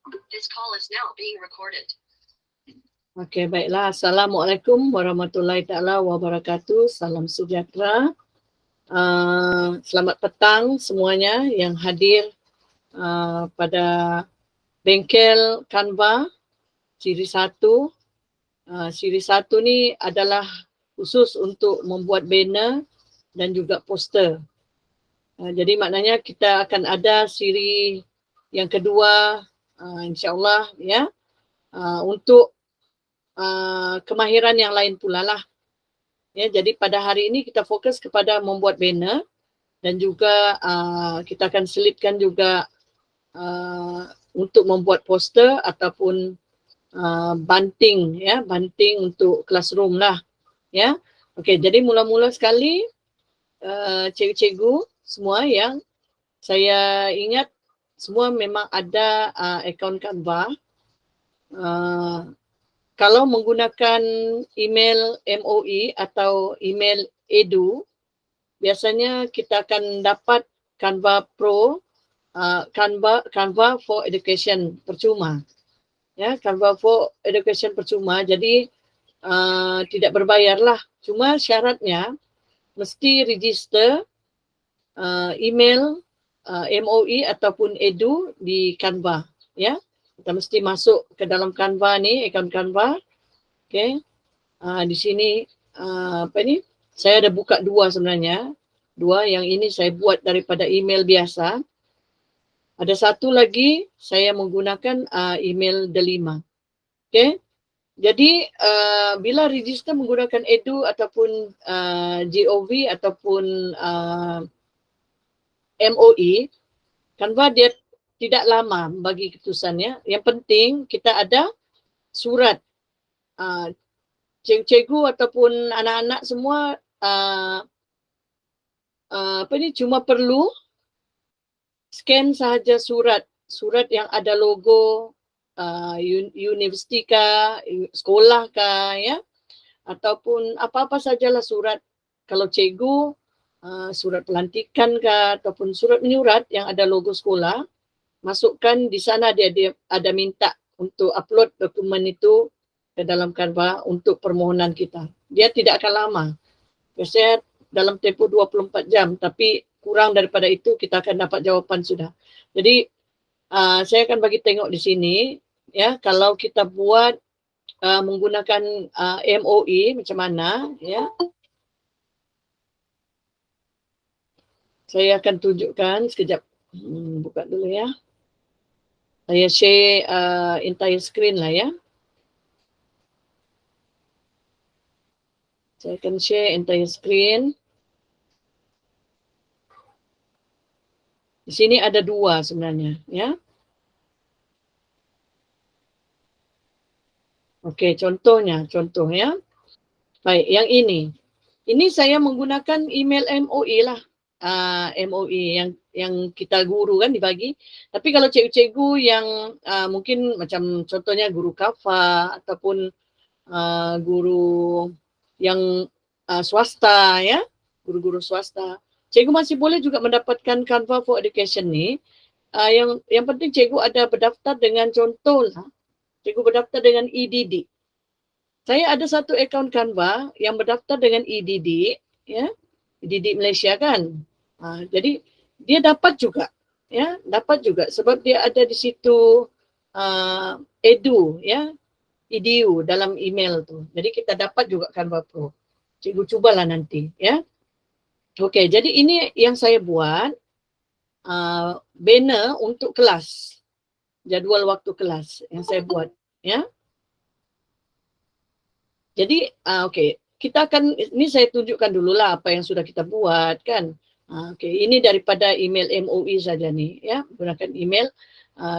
This call is now being recorded. Okey, baiklah. Assalamualaikum warahmatullahi taala wabarakatuh. Salam sejahtera. Selamat petang semuanya yang hadir pada bengkel Canva siri 1. Siri 1 ni adalah khusus untuk membuat banner dan juga poster. Jadi maknanya kita akan ada siri yang kedua insya-Allah ya, untuk kemahiran yang lain pula lah. Ya, jadi pada hari ini kita fokus kepada membuat banner dan juga kita akan selitkan juga untuk membuat poster ataupun banting ya, banting untuk classroom lah ya. Okey, jadi mula-mula sekali cikgu-cikgu semua yang saya ingat semua memang ada akaun Canva. Kalau menggunakan email MOE atau email Edu, biasanya kita akan dapat Canva Pro, Canva for Education percuma. Ya, Canva for Education percuma. Jadi tidak berbayar lah. Cuma syaratnya mesti register email MOE ataupun Edu di Canva. Ya, kita mesti masuk ke dalam Canva ni, akaun Canva. Okay. Di sini apa ni? Saya ada buka dua sebenarnya. Dua, yang ini saya buat daripada email biasa. Ada satu lagi saya menggunakan email Delima. Okay. Jadi bila register menggunakan Edu ataupun GOV ataupun MOE, Canva dia tidak lama bagi keputusannya. Yang penting kita ada surat. Cikgu ataupun anak-anak semua cuma perlu scan sahaja surat yang ada logo universiti kah, sekolah kah ya, ataupun apa-apa sajalah surat. Kalau cikgu surat pelantikan kah ataupun surat menyurat yang ada logo sekolah, masukkan di sana. Dia ada minta untuk upload dokumen itu ke dalam Canva untuk permohonan kita. Dia tidak akan lama. Biasanya dalam tempoh 24 jam, tapi kurang daripada itu kita akan dapat jawapan sudah. Jadi saya akan bagi tengok di sini ya, kalau kita buat menggunakan MOE macam mana ya. Saya akan tunjukkan sekejap. Buka dulu ya. Saya share entire screen lah ya. Saya akan share entire screen. Di sini ada dua sebenarnya ya. Okey, contoh ya. Baik, yang ini. Ini saya menggunakan email MOE lah. MOE yang kita guru kan dibagi. Tapi kalau cikgu-cikgu yang mungkin macam contohnya guru kafa ataupun guru yang swasta ya, guru-guru swasta, cikgu masih boleh juga mendapatkan Canva for Education ni. Yang penting cikgu ada berdaftar dengan, contohlah cikgu berdaftar dengan EDD. Saya ada satu akaun Canva yang berdaftar dengan EDD ya, EDD Malaysia kan. Jadi dia dapat juga ya, dapat juga sebab dia ada di situ Edu ya, EDU dalam email tu. Jadi kita dapat juga Canva Pro. Cikgu cubalah nanti ya. Okey, jadi ini yang saya buat banner untuk kelas. Jadual waktu kelas yang saya buat ya. Jadi okey, kita akan, ini saya tunjukkan dululah apa yang sudah kita buat kan. Okey, ini daripada email MOE saja ni ya, menggunakan email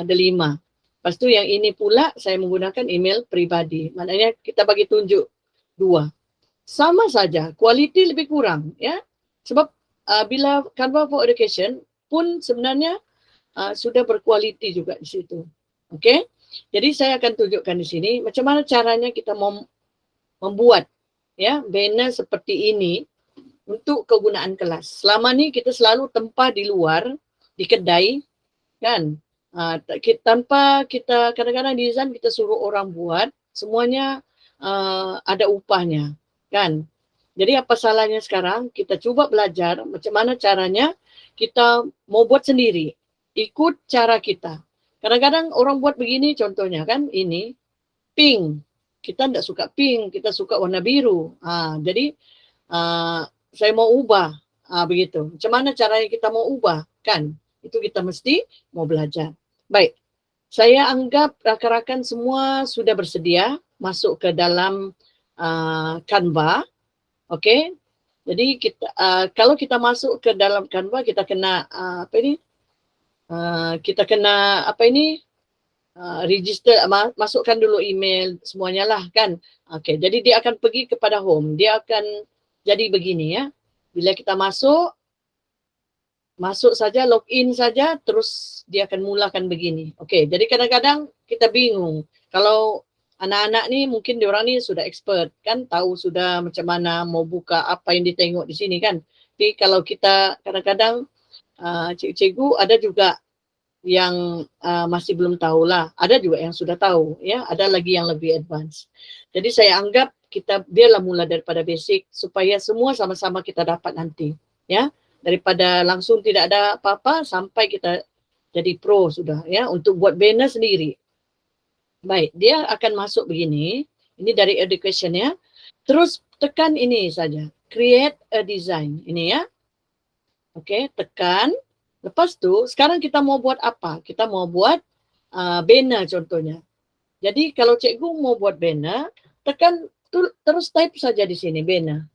Delima. Lepas tu yang ini pula saya menggunakan email peribadi. Maknanya kita bagi tunjuk dua. Sama saja, kualiti lebih kurang ya. Sebab bila Canva for Education pun sebenarnya sudah berkualiti juga di situ. Okey. Jadi saya akan tunjukkan di sini macam mana caranya kita membuat ya banner seperti ini untuk kegunaan kelas. Selama ni kita selalu tempah di luar, di kedai kan. Tanpa kita kadang-kadang design kita suruh orang buat, semuanya ada upahnya, kan? Jadi apa salahnya sekarang kita coba belajar macam mana caranya kita mau buat sendiri, ikut cara kita. Kadang-kadang orang buat begini contohnya kan ini pink, kita tidak suka pink, kita suka warna biru. Jadi saya mau ubah, begitu. Macam mana caranya kita mau ubah, kan? Itu kita mesti mau belajar. Baik, saya anggap rakan-rakan semua sudah bersedia masuk ke dalam Canva, okey. Jadi kita kalau kita masuk ke dalam Canva kita kena kita kena register, masukkan dulu email semuanya lah kan. Okey, jadi dia akan pergi kepada home. Dia akan jadi begini ya. Bila kita masuk saja, login saja, terus dia akan mulakan begini. Okey, jadi kadang-kadang kita bingung. Kalau anak-anak ni mungkin diorang ni sudah expert kan, tahu sudah macam mana mau buka apa yang ditengok di sini kan. Tapi kalau kita kadang-kadang cikgu ada juga yang masih belum tahulah. Ada juga yang sudah tahu ya, ada lagi yang lebih advance. Jadi saya anggap kita biarlah mula daripada basic supaya semua sama-sama kita dapat nanti ya. Daripada langsung tidak ada apa-apa sampai kita jadi pro sudah ya untuk buat banner sendiri. Baik, dia akan masuk begini. Ini dari education ya. Terus tekan ini saja, create a design. Ini ya. Okey, tekan. Lepas tu sekarang kita mau buat apa? Kita mau buat banner contohnya. Jadi kalau cikgu mau buat banner, tekan terus type saja di sini banner.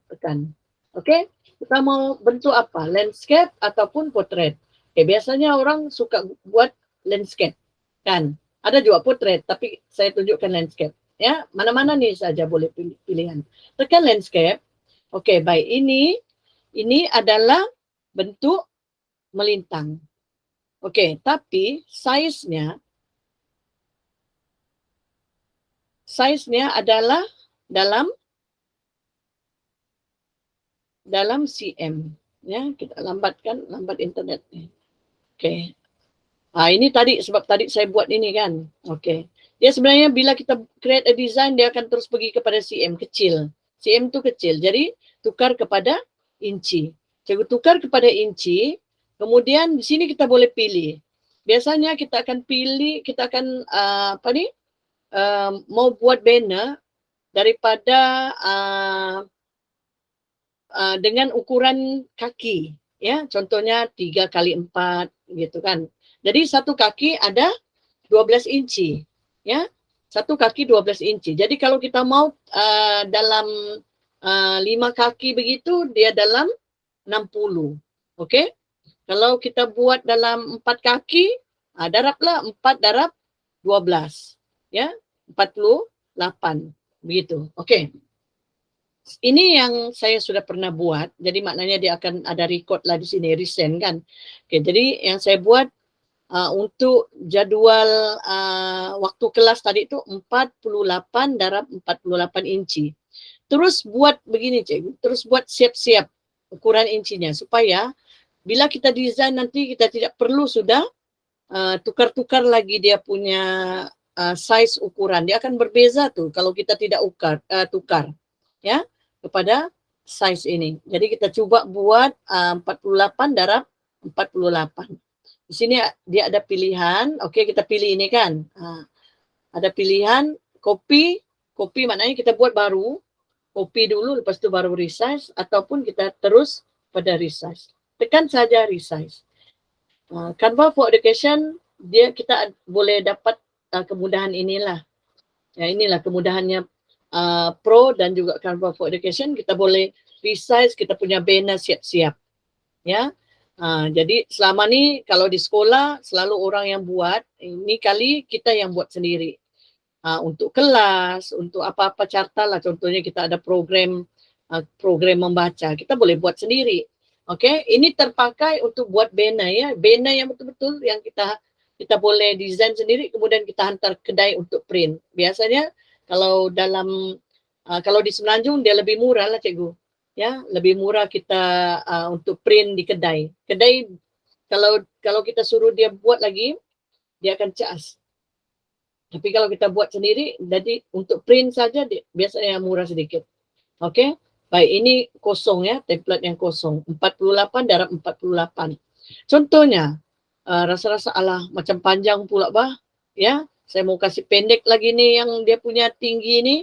Tekan. Okey, kita mau bentuk apa? Landscape ataupun portrait. Biasanya orang suka buat landscape, kan? Ada juga portrait, tapi saya tunjukkan landscape. Ya, mana-mana nih saja boleh pilihan. Tekan landscape. Okey, baik. Ini adalah bentuk melintang. Okey, tapi size-nya adalah dalam cm ya. Kita lambat internet ni. Okey, ini tadi sebab tadi saya buat ini kan. Okey, dia sebenarnya bila kita create a design dia akan terus pergi kepada cm kecil. Cm tu kecil, jadi tukar kepada inci. Cikgu tukar kepada inci, kemudian di sini kita boleh pilih. Biasanya kita akan pilih, kita akan mau buat banner daripada dengan ukuran kaki ya, contohnya 3x4 gitu kan. Jadi satu kaki ada 12 inci ya, satu kaki 12 inci. Jadi kalau kita mau dalam 5 kaki begitu dia dalam 60. Okey, kalau kita buat dalam 4 kaki darablah 4 darab 12 ya, 48 begitu. Okey, ini yang saya sudah pernah buat, jadi maknanya dia akan ada record lah di sini, recent kan. Okay, jadi yang saya buat untuk jadual waktu kelas tadi itu 48 darab 48 inci. Terus buat begini cikgu, terus buat siap-siap ukuran incinya supaya bila kita design nanti kita tidak perlu sudah tukar-tukar lagi dia punya size ukuran. Dia akan berbeza tuh kalau kita tidak tukar ya kepada size ini. Jadi kita coba buat 48 darab 48. Di sini dia ada pilihan. Okey, kita pilih ini kan. Ada pilihan copy maknanya kita buat baru. Copy dulu lepas tu baru resize ataupun kita terus pada resize. Tekan saja resize. Canva for Education kita boleh dapat kemudahan inilah. Ya, inilah kemudahannya Pro dan juga Canva for Education. Kita boleh resize, kita punya banner siap-siap ya. Jadi selama ni kalau di sekolah selalu orang yang buat, ini kali kita yang buat sendiri. Untuk kelas, untuk apa-apa carta lah, contohnya kita ada program membaca, kita boleh buat sendiri. Okey, ini terpakai untuk buat banner ya, banner yang betul-betul yang kita boleh design sendiri kemudian kita hantar kedai untuk print. Biasanya kalau kalau di Semenanjung dia lebih murah lah cikgu. Ya, lebih murah kita untuk print di kedai. Kedai kalau kita suruh dia buat lagi, dia akan cas. Tapi kalau kita buat sendiri, jadi untuk print saja biasanya murah sedikit. Oke, baik, ini kosong ya, template yang kosong. 48 darab 48. Contohnya, rasa-rasa alah macam panjang pula bah, ya. Saya mau kasih pendek lagi nih yang dia punya tinggi ini.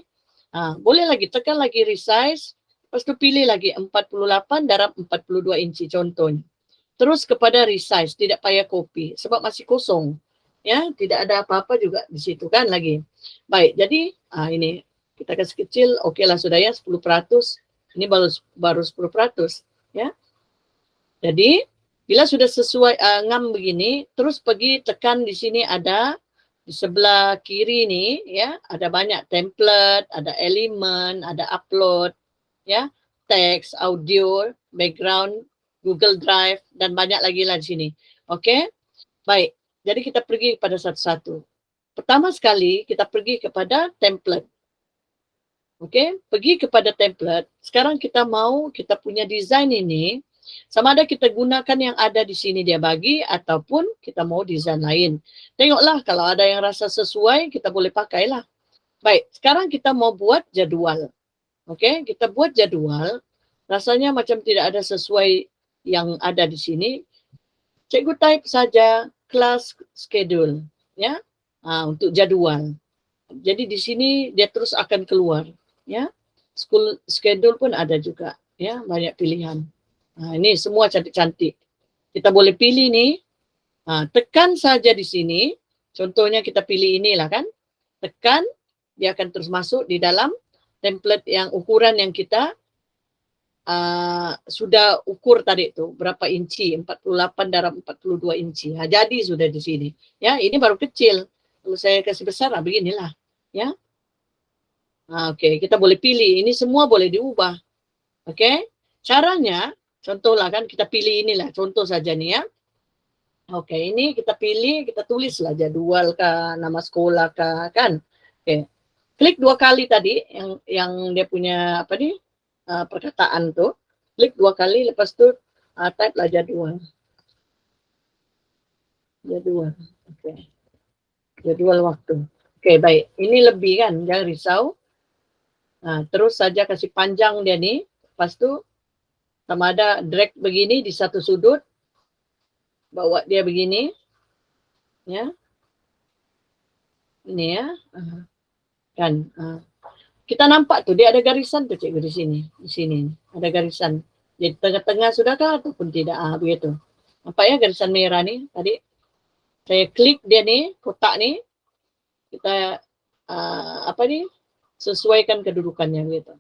Boleh lagi, tekan lagi resize. Lepas tu pilih lagi 48 darab 42 inci contohnya. Terus kepada resize, tidak payah copy sebab masih kosong. Ya, tidak ada apa-apa juga di situ kan lagi. Baik, jadi ini kita kasih kecil, oke lah sudah ya 10%. Ini baru 10%, ya. Jadi bila sudah sesuai ngam begini, terus pergi tekan di sini ada di sebelah kiri ini ya, ada banyak template, ada elemen, ada upload, ya, teks, audio, background, Google Drive dan banyak lagi lah di sini. Oke. Baik. Jadi kita pergi kepada satu-satu. Pertama sekali kita pergi kepada template. Oke, pergi kepada template. Sekarang kita punya desain ini, sama ada kita gunakan yang ada di sini dia bagi ataupun kita mau desain lain. Tengoklah kalau ada yang rasa sesuai kita boleh pakailah. Baik, sekarang kita mau buat jadwal. Oke, kita buat jadwal. Rasanya macam tidak ada sesuai yang ada di sini. Cikgu type saja class schedule ya. Untuk jadwal. Jadi di sini dia terus akan keluar ya. School schedule pun ada juga ya, banyak pilihan. Ini semua cantik-cantik. Kita boleh pilih nih. Tekan saja di sini. Contohnya kita pilih inilah kan. Tekan, dia akan terus masuk di dalam template yang ukuran yang kita sudah ukur tadi itu berapa inci, 48 darab 42 inci. Jadi sudah di sini. Ya, ini baru kecil. Kalau saya kasih besar, beginilah. Ya. Oke, kita boleh pilih. Ini semua boleh diubah. Oke. Caranya, contohlah kan kita pilih inilah. Contoh saja nih ya. Oke, ini kita pilih, kita tulislah jadwal kah, nama sekolah kah, kan. Oke. Klik 2 kali tadi yang dia punya apa nih? Perkataan tuh, klik 2 kali, lepas tu type lah jadwal. Oke. Jadwal waktu. Oke, baik. Ini lebih kan, jangan risau. Terus saja kasih panjang dia nih, lepas tu sama ada drag begini di satu sudut, bawa dia begini, ya. Ini ya, kan. Kita nampak tuh dia ada garisan tuh cikgu di sini ada garisan. Jadi tengah-tengah sudahkah ataupun tidak? Begitu. Nampak ya garisan merah nih tadi. Saya klik dia nih, kotak nih. Kita sesuaikan kedudukannya gitu.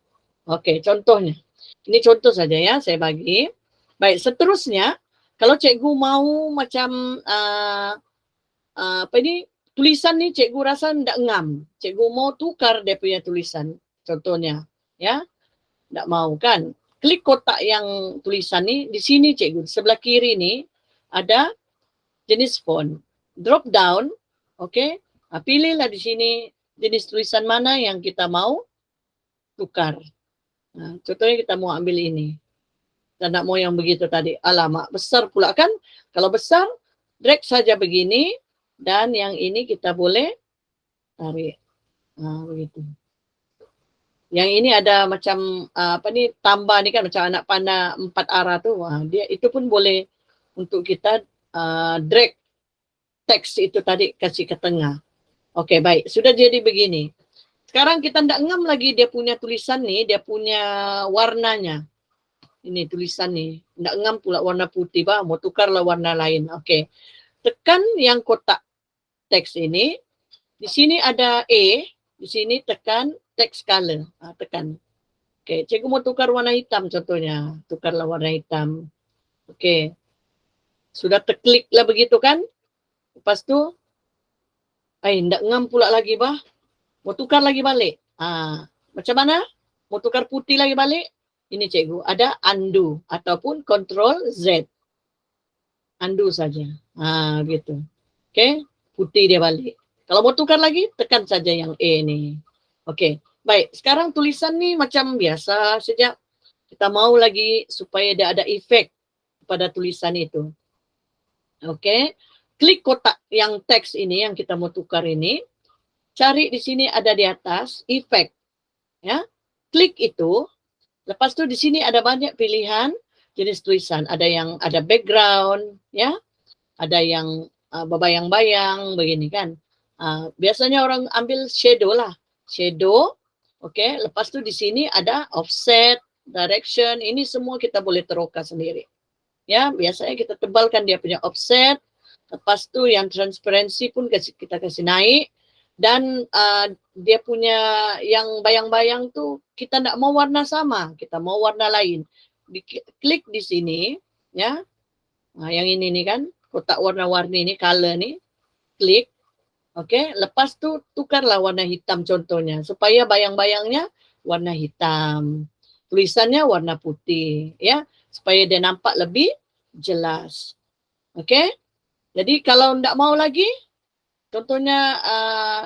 Oke, contohnya. Ini contoh saja ya, saya bagi. Baik, seterusnya kalau cikgu mau macam tulisan nih cikgu rasa tidak ngam. Cikgu mau tukar dia punya tulisan. Contohnya, ya. Tidak mau kan. Klik kotak yang tulisan nih. Di sini cikgu, sebelah kiri nih ada jenis font. Drop down, oke. Pilihlah di sini jenis tulisan mana yang kita mau tukar. Contohnya kita mau ambil ini. Kita tidak mau yang begitu tadi. Alamak, besar pula kan. Kalau besar, drag saja begini. Dan yang ini kita boleh tarik. Begitu. Yang ini ada macam tambah ni kan macam anak panah 4 arah tu. Dia itu pun boleh untuk kita drag teks itu tadi kasih ke tengah. Okey, baik. Sudah jadi begini. Sekarang kita tidak ngam lagi dia punya tulisan ni, dia punya warnanya. Ini tulisan ni. Tidak ngam pula warna putih, bah. Mau tukarlah warna lain. Okey. Tekan yang kotak teks ini. Di sini ada A. Di sini tekan text color. Tekan. Okey. Cikgu mau tukar warna hitam contohnya. Tukarlah warna hitam. Okey. Sudah terklik lah begitu kan. Lepas tu. Tidak ngam pula lagi bah. Mau tukar lagi balik. Macam mana? Mau tukar putih lagi balik. Ini cikgu. Ada undo. Ataupun control Z. Undo saja. Gitu. Okey. Putih dia balik. Kalau mau tukar lagi, tekan saja yang A ni. Okey. Baik. Sekarang tulisan ni macam biasa saja. Kita mau lagi supaya dia ada efek pada tulisan itu. Oke. Klik kotak yang teks ini yang kita mau tukar ini. Cari di sini ada di atas efek. Ya. Klik itu. Lepas itu di sini ada banyak pilihan jenis tulisan. Ada yang ada background, ya. Ada yang berbayang-bayang begini kan. Biasanya orang ambil shadow lah. Shadow. Oke. Lepas itu di sini ada offset, direction. Ini semua kita boleh teroka sendiri. Ya, biasanya kita tebalkan dia punya offset. Lepas tu yang transparansi pun kita kasih naik. Dan dia punya yang bayang-bayang tu kita tak mau warna sama, kita mau warna lain. Klik di sini, ya. Yang ini nih kan, kotak warna-warni ni, color ni. Klik. Okey, lepas tu tukarlah warna hitam contohnya supaya bayang-bayangnya warna hitam. Tulisannya warna putih, ya, supaya dia nampak lebih jelas. Okey? Jadi kalau tidak mau lagi, contohnya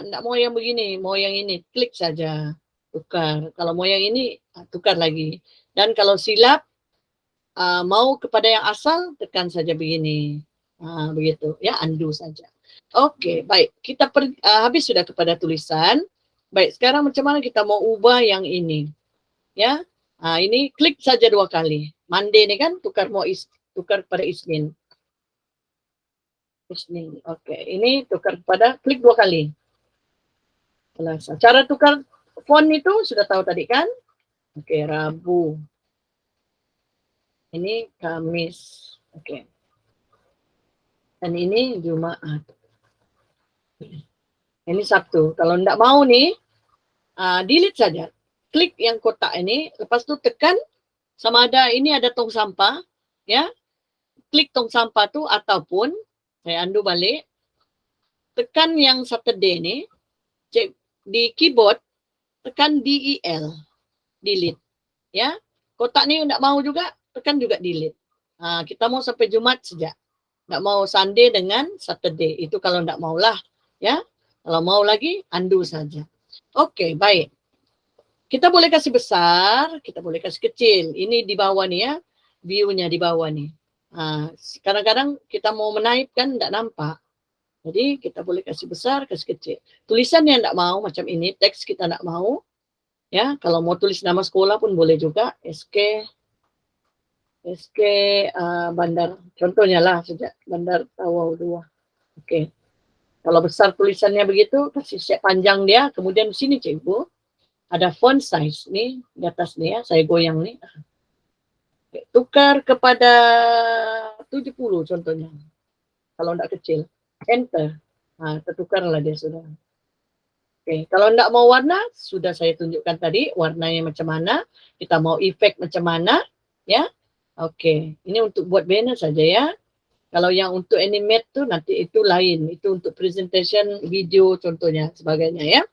tidak mau yang begini, mau yang ini, klik saja, tukar. Kalau mau yang ini, tukar lagi. Dan kalau silap, mau kepada yang asal, tekan saja begini. Begitu, ya, undo saja. Okey, baik. Kita habis sudah kepada tulisan. Baik, sekarang macam mana kita mau ubah yang ini? Ya, ini klik saja 2 kali. Monday ni kan, tukar pada Isnin. Okey, ini tukar pada klik 2 kali. Cara tukar font itu sudah tahu tadi kan? Okey, Rabu. Ini Kamis. Okey. Dan ini Jumaat. Ini Sabtu. Kalau tidak mau nih, delete saja. Klik yang kotak ini, lepas tu tekan sama ada ini ada tong sampah, ya. Klik tong sampah tu ataupun saya undo balik. Tekan yang Saturday ni. Cek di keyboard. Tekan DEL. Delete. Ya. Kotak ni tak mau juga. Tekan juga delete. Kita mau sampai Jumat saja. Tak mau Sunday dengan Saturday. Itu kalau tak maulah. Ya. Kalau mau lagi, undo saja. Okey, baik. Kita boleh kasih besar. Kita boleh kasih kecil. Ini di bawah ni ya. View-nya di bawah ni. Kadang-kadang kita mau menaipkan tak nampak. Jadi kita boleh kasih besar, kasih kecil. Tulisan yang tak mau macam ini, teks kita tak mau. Ya, kalau mau tulis nama sekolah pun boleh juga. SK Bandar. Contohnya lah sejak Bandar Tawau 2. Okey. Kalau besar tulisannya begitu, kasih set panjang dia. Kemudian di sini cikgu ada font size ni di atas ni ya. Saya goyang ni. Tukar kepada 70 contohnya. Kalau tidak kecil. Enter. Tertukarlah dia sudah. Okay. Kalau tidak mau warna, sudah saya tunjukkan tadi warnanya macam mana. Kita mau efek macam mana. Ya. Okey. Ini untuk buat banner saja ya. Kalau yang untuk animate tu nanti itu lain. Itu untuk presentation video contohnya sebagainya ya.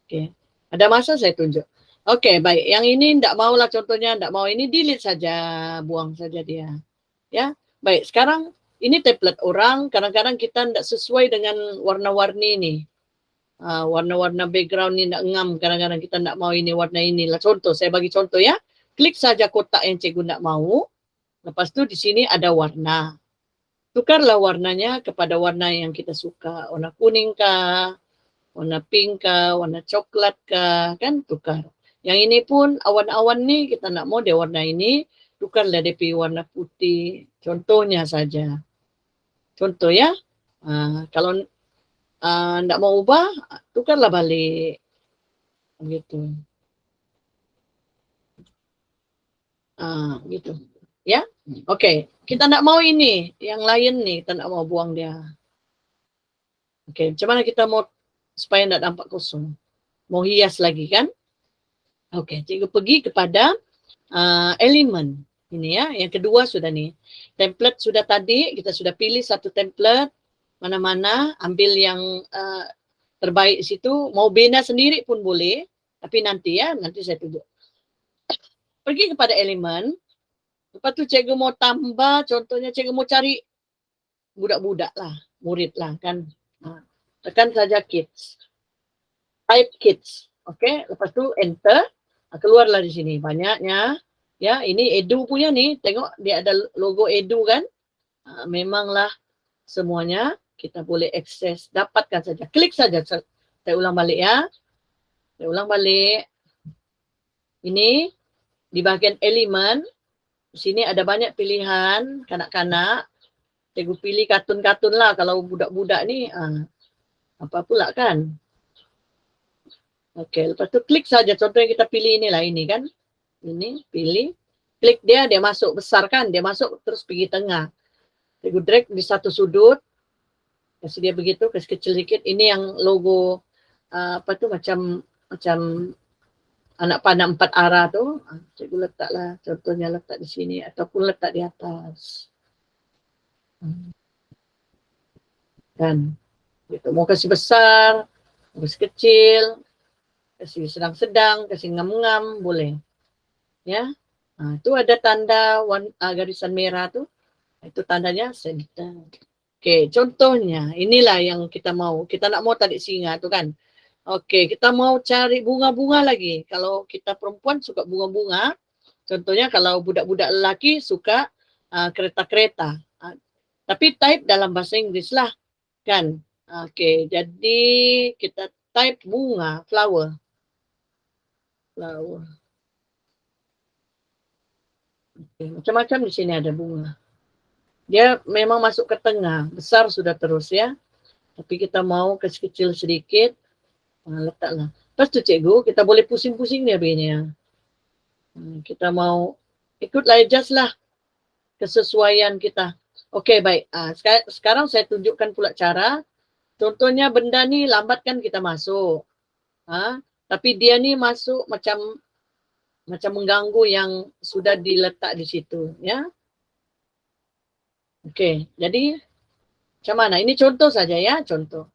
Okey. Ada masa saya tunjuk. Okey, baik. Yang ini tidak maulah contohnya, tidak mau ini delete saja, buang saja dia. Ya, baik. Sekarang ini template orang. Kadang-kadang kita tidak sesuai dengan warna-warni ini. Warna-warna background ni tidak ngam. Kadang-kadang kita tidak mau ini warna inilah. Contoh, saya bagi contoh ya. Klik saja kotak yang cikgu tidak mau. Lepas tu di sini ada warna. Tukarlah warnanya kepada warna yang kita suka. Warna kuning kah? Warna pink kah? Warna coklat kah? Kan tukar. Yang ini pun awan-awan ni kita nak mau dia warna ini, tukarlah dia pergi warna putih. Contohnya saja. Contoh ya. Kalau tak mau ubah, tukarlah balik. Begitu. Gitu. Ya. Okey. Kita nak mau ini. Yang lain ni kita nak mau buang dia. Okey. Macam mana kita mau supaya tak nampak kosong? Mau hias lagi kan? Okey, cikgu pergi kepada elemen. Ini ya, yang kedua sudah ni. Template sudah tadi, kita sudah pilih satu template. Mana-mana, ambil yang terbaik di situ. Mau bina sendiri pun boleh. Tapi nanti ya, nanti saya tunjuk. Pergi kepada elemen. Lepas tu cikgu mau tambah, contohnya cikgu mau cari budak-budak lah, murid lah kan. Tekan saja kids. Type kids. Okey, lepas tu enter. Keluarlah di sini banyaknya. Ya, ini Edu punya ni. Tengok dia ada logo Edu kan. Memanglah semuanya kita boleh akses, dapatkan saja. Klik saja. Saya ulang balik ya. Saya ulang balik. Ini di bagian elemen, di sini ada banyak pilihan kanak-kanak. Cikgu pilih kartun-kartun lah kalau budak-budak ni. Apa pula kan? Okey, lepas tu klik saja. Contoh yang kita pilih inilah, ini kan. Ini, pilih. Klik dia masuk besar kan. Dia masuk terus pergi tengah. Cikgu drag di satu sudut. Kasih dia begitu, kasih kecil sikit. Ini yang logo apa tu macam anak panah 4 arah tu. Cikgu letaklah, contohnya letak di sini ataupun letak di atas. Kan. Gitu. Mau kasih besar, mau kasih kecil, kasih sedang-sedang, kasih ngam-ngam, boleh. Ya. Itu ada tanda garisan merah tu. Itu tandanya center. Okey, contohnya inilah yang kita mau. Kita nak mau tarik singa tu kan. Okey, kita mau cari bunga-bunga lagi. Kalau kita perempuan suka bunga-bunga. Contohnya kalau budak-budak lelaki suka kereta-kereta. Tapi type dalam bahasa Inggeris lah. Kan? Okey, jadi kita type bunga, flower. Flower. Okay, macam-macam di sini ada bunga. Dia memang masuk ke tengah, besar sudah terus ya. Tapi kita mau kecil sedikit, letaklah. Lepas tu cikgu, kita boleh pusing-pusing dia begini. Kita mau ikutlah, adjust lah kesesuaian kita. Okey, baik. Sekarang saya tunjukkan pula cara. Contohnya benda ni lambat kan kita masuk. Tapi dia ni masuk macam mengganggu yang sudah diletak di situ, ya. Okey, jadi macam mana? Ini contoh saja ya, contoh.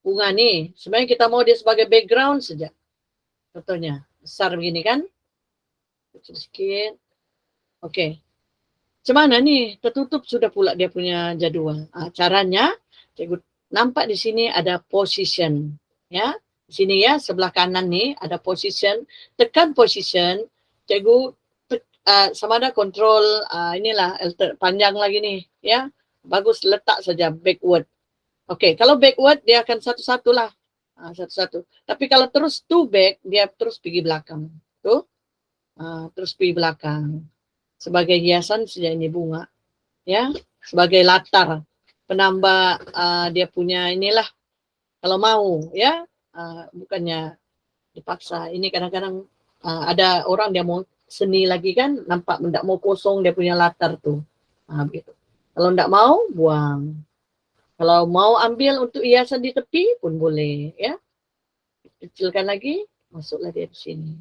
Bunga ni, sebenarnya kita mau dia sebagai background saja. Contohnya, besar begini kan? Kecil sikit. Okey. Macam mana ni? Tertutup sudah pula dia punya jadual. Caranya, cikgu nampak di sini ada position. Ya, di sini ya, sebelah kanan ni ada position. Tekan position, cikgu sama ada kontrol inilah panjang lagi ni ya, bagus letak saja backward. Okey, kalau backward dia akan satu-satu lah, satu-satu. Tapi kalau terus to back dia terus pergi belakang tu, terus pergi belakang sebagai hiasan saja ini bunga ya, sebagai latar penambah dia punya inilah kalau mau ya, bukannya dipaksa. Ini kadang-kadang ada orang dia mau seni lagi kan, nampak tidak mau kosong dia punya latar tu. Begitu. Kalau tidak mau, buang. Kalau mau ambil untuk hiasan di tepi pun boleh, ya. Kecilkan lagi, masuklah dia di sini.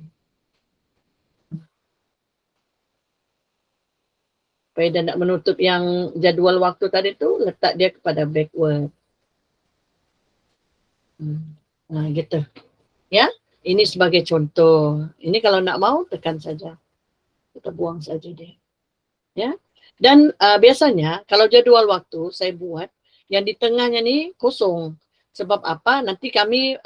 Supaya dia tidak menutup yang jadual waktu tadi tu, letak dia kepada backward. Gitu. Ya. Ini sebagai contoh. Ini kalau nak mau tekan saja. Kita buang saja dia. Ya. Dan biasanya kalau jadual waktu saya buat yang di tengahnya ni kosong. Sebab apa? Nanti kami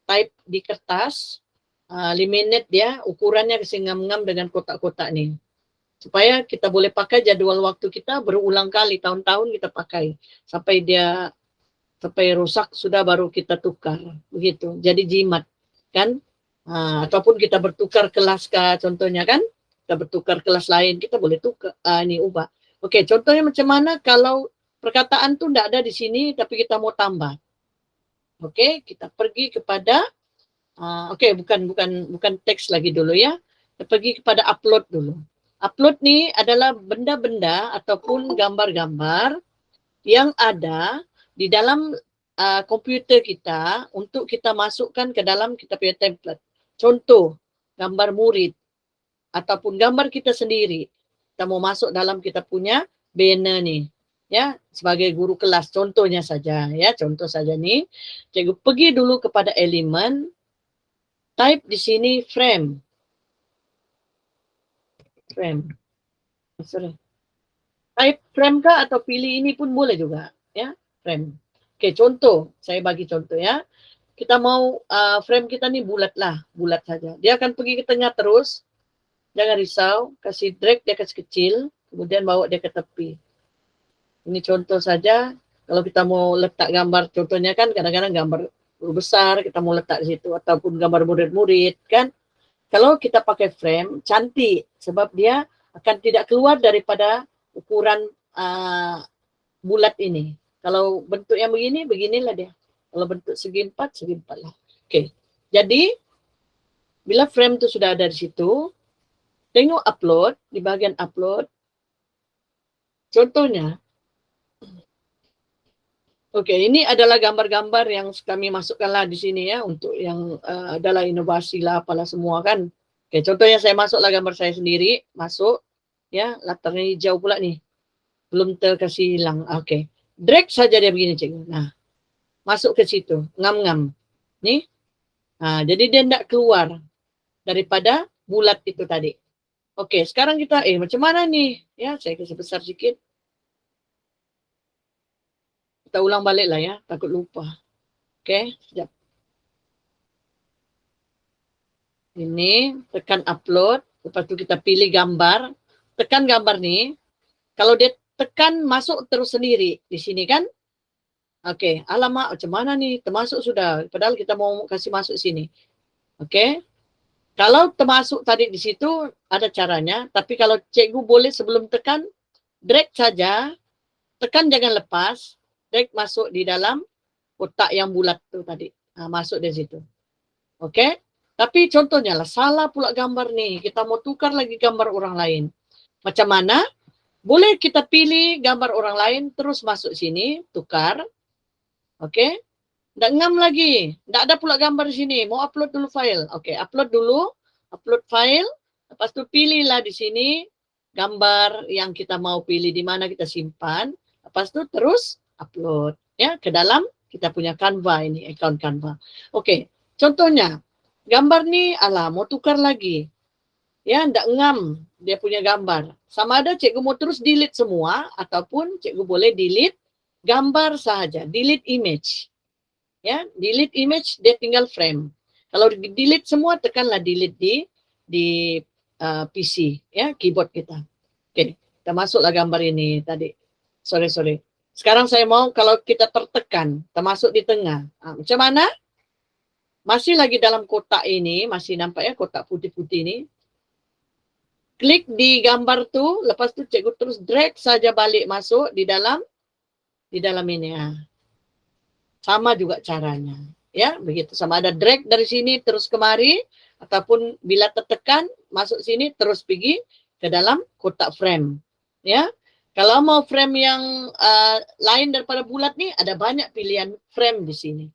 type di kertas, laminate dia, ukurannya kasi ngam-ngam dengan kotak-kotak ni. Supaya kita boleh pakai jadual waktu kita berulang kali, tahun-tahun kita pakai. Sampai rusak sudah baru kita tukar. Begitu. Jadi jimat. Kan? Ataupun kita bertukar kelas contohnya kan? Kita bertukar kelas lain, kita boleh tukar, ini ubah. Okey, contohnya macam mana kalau perkataan tu tidak ada di sini tapi kita mau tambah. Okey, kita pergi kepada, okey, bukan teks lagi dulu ya. Kita pergi kepada upload dulu. Upload ni adalah benda-benda ataupun gambar-gambar yang ada di dalam komputer kita untuk kita masukkan ke dalam kita punya template. Contoh, gambar murid ataupun gambar kita sendiri. Kita mau masuk dalam kita punya banner ni. Ya, sebagai guru kelas contohnya saja ya, contoh saja ni. Cikgu pergi dulu kepada elemen, type di sini frame. Type frame kah atau pilih ini pun boleh juga ya, frame. Okey, contoh, saya bagi contoh ya. Kita mau frame kita ni bulat saja. Dia akan pergi ke tengah terus. Jangan risau, kasih drag dia kasih kecil, kemudian bawa dia ke tepi. Ini contoh saja. Kalau kita mau letak gambar, contohnya kan kadang-kadang gambar besar kita mau letak di situ, ataupun gambar murid-murid kan. Kalau kita pakai frame, cantik sebab dia akan tidak keluar daripada ukuran bulat ini. Kalau bentuk yang begini, beginilah dia. Kalau bentuk segi empat lah. Oke. Jadi bila frame itu sudah ada di situ, tengok upload, di bagian upload. Contohnya, oke, ini adalah gambar-gambar yang kami masukkanlah di sini ya, untuk yang adalah inovasi lah, apalah semua kan. Oke, contohnya saya masuklah gambar saya sendiri, masuk, ya, latarnya hijau pula nih, belum terkasih hilang. Oke, drag saja dia begini, cikgu. Nah, masuk ke situ, ngam-ngam, nih. Nah, jadi dia tidak keluar daripada bulat itu tadi. Oke, sekarang kita, macam mana nih? Ya, saya kasih besar sedikit. Kita ulang balik lah ya, takut lupa. Oke, sekejap. Ini, tekan upload. Lepas itu kita pilih gambar. Tekan gambar nih. Kalau dia tekan, masuk terus sendiri. Di sini kan. Oke, alamak macam mana nih? Termasuk sudah. Padahal kita mau kasih masuk sini. Oke. Kalau termasuk tadi di situ, ada caranya. Tapi kalau cikgu boleh sebelum tekan, drag saja. Tekan jangan lepas. Drag masuk di dalam kotak yang bulat tu tadi. Masuk di situ. Oke. Tapi contohnya lah, salah pula gambar nih. Kita mau tukar lagi gambar orang lain. Macam mana? Boleh kita pilih gambar orang lain, terus masuk sini, tukar. Oke. Nggak ngam lagi. Nggak ada pula gambar di sini. Mau upload dulu file. Oke, upload dulu. Upload file. Lepas itu pilihlah di sini gambar yang kita mau pilih, di mana kita simpan. Lepas itu terus upload ya ke dalam kita punya Canva ini, account Canva. Oke, contohnya gambar nih, mau tukar lagi. Ya, ndak ngam dia punya gambar. Sama ada cikgu mau terus delete semua, ataupun cikgu boleh delete gambar saja, delete image. Ya, delete image, dia tinggal frame. Kalau delete semua, tekanlah delete di PC, ya, keyboard kita. Oke, kita masuklah gambar ini tadi. Sorry. Sekarang saya mau kalau kita tertekan, termasuk di tengah. Macam mana? Masih lagi dalam kotak ini, masih nampak ya kotak putih-putih ini. Klik di gambar tu, lepas tu cikgu terus drag saja balik masuk di dalam ini. Sama juga caranya. Ya, begitu. Sama ada drag dari sini terus kemari, ataupun bila tertekan masuk sini terus pergi ke dalam kotak frame. Ya. Kalau mau frame yang lain daripada bulat nih, ada banyak pilihan frame di sini.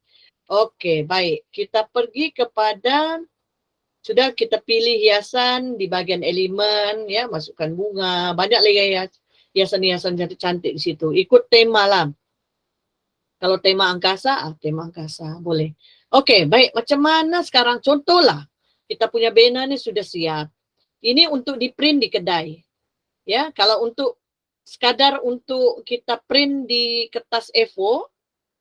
Oke, baik. Kita pergi kepada, sudah kita pilih hiasan di bagian elemen, ya, masukkan bunga. Banyak lagi hiasan-hiasan cantik di situ. Ikut tema lah. Kalau tema angkasa, tema angkasa. Boleh. Oke, baik. Macam mana sekarang? Contohlah, kita punya banner ni sudah siap. Ini untuk di print di kedai. Ya, kalau untuk sekadar untuk kita print di kertas A4,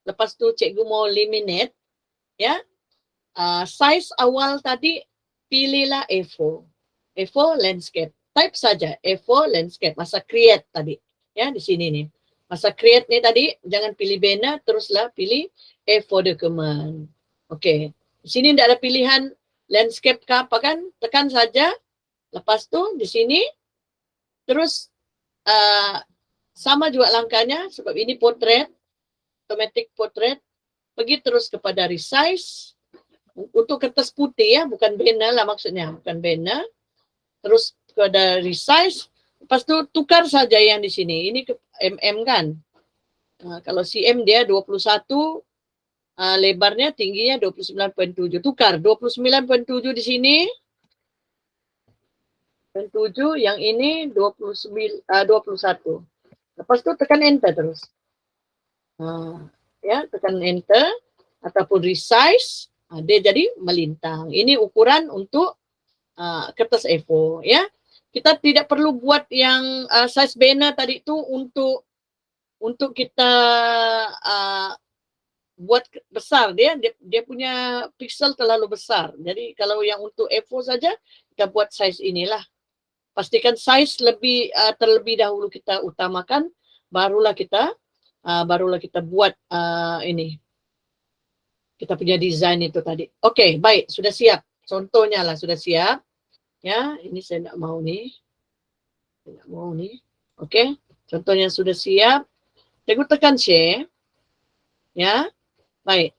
lepas tu cikgu mau laminate, ya, size awal tadi pilihlah A4, A4 landscape, type saja A4 landscape, masa create tadi, ya, di sini nih, masa create ni tadi, jangan pilih banner, teruslah pilih A4 document. Okey, di sini tidak ada pilihan landscape ke apa kan, tekan saja, lepas tu di sini, terus sama juga langkahnya sebab ini portrait, automatic portrait, pergi terus kepada resize untuk kertas putih ya, bukan banner lah maksudnya, bukan banner. Terus kepada resize, lepas tu tukar saja yang di sini. Ini ke mm kan. Kalau cm dia 21, lebarnya tingginya 29.7. Tukar 29.7 di sini. 7, yang ini 21. Lepas tu tekan enter terus. Ya, tekan enter ataupun resize, dia jadi melintang. Ini ukuran untuk kertas A4 ya. Kita tidak perlu buat yang size banner tadi itu untuk kita buat besar, dia punya pixel terlalu besar. Jadi kalau yang untuk A4 saja kita buat size inilah. Pastikan size terlebih dahulu kita utamakan, barulah kita buat ini. Kita punya desain itu tadi. Oke, baik, sudah siap. Contohnya lah sudah siap. Ya, ini saya tidak mau nih. Tidak mau nih. Oke, contohnya sudah siap. Cikgu tekan share. Ya, baik.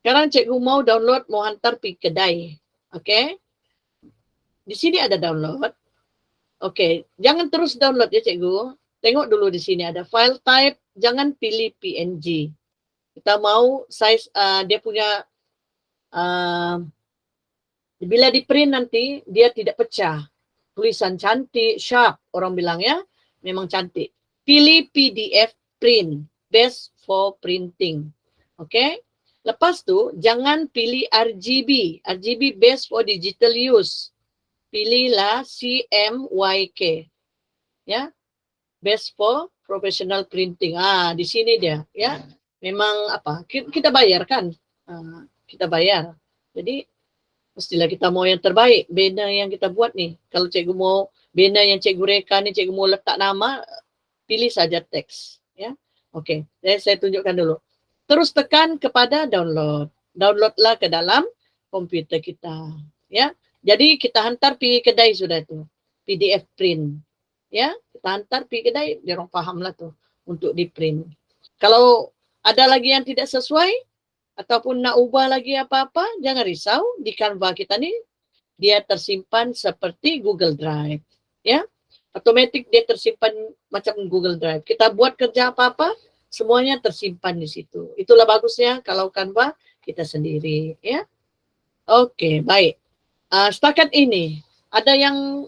Sekarang cikgu mau download, mau hantar pergi kedai. Oke. Di sini ada download. Oke, jangan terus download ya cikgu. Tengok dulu di sini ada file type, jangan pilih PNG. Kita mau size dia punya bila di print nanti dia tidak pecah. Tulisan cantik, sharp, orang bilang ya, memang cantik. Pilih PDF print, best for printing. Oke. Lepas tu jangan pilih RGB. RGB best for digital use. Pilihlah CMYK. Ya. Best for professional printing. Di sini dia, ya. Memang apa? Kita bayar kan? Kita bayar. Jadi mestilah kita mau yang terbaik. Banner yang kita buat nih. Kalau cikgu mau banner yang cikgu reka ni, cikgu mau letak nama, pilih saja teks. Ya. Okey. Saya tunjukkan dulu. Terus tekan kepada download. Downloadlah ke dalam komputer kita. Ya. Jadi kita hantar pergi kedai sudah tu. PDF print. Ya. Kita hantar pergi kedai, dia orang fahamlah tu untuk di print. Kalau ada lagi yang tidak sesuai ataupun nak ubah lagi apa-apa, jangan risau. Di Canva kita ni dia tersimpan seperti Google Drive, ya. Otomatik dia tersimpan macam Google Drive. Kita buat kerja apa-apa, semuanya tersimpan di situ. Itulah bagusnya kalau Canva kita sendiri, ya. Okey, baik. Setakat ini ada yang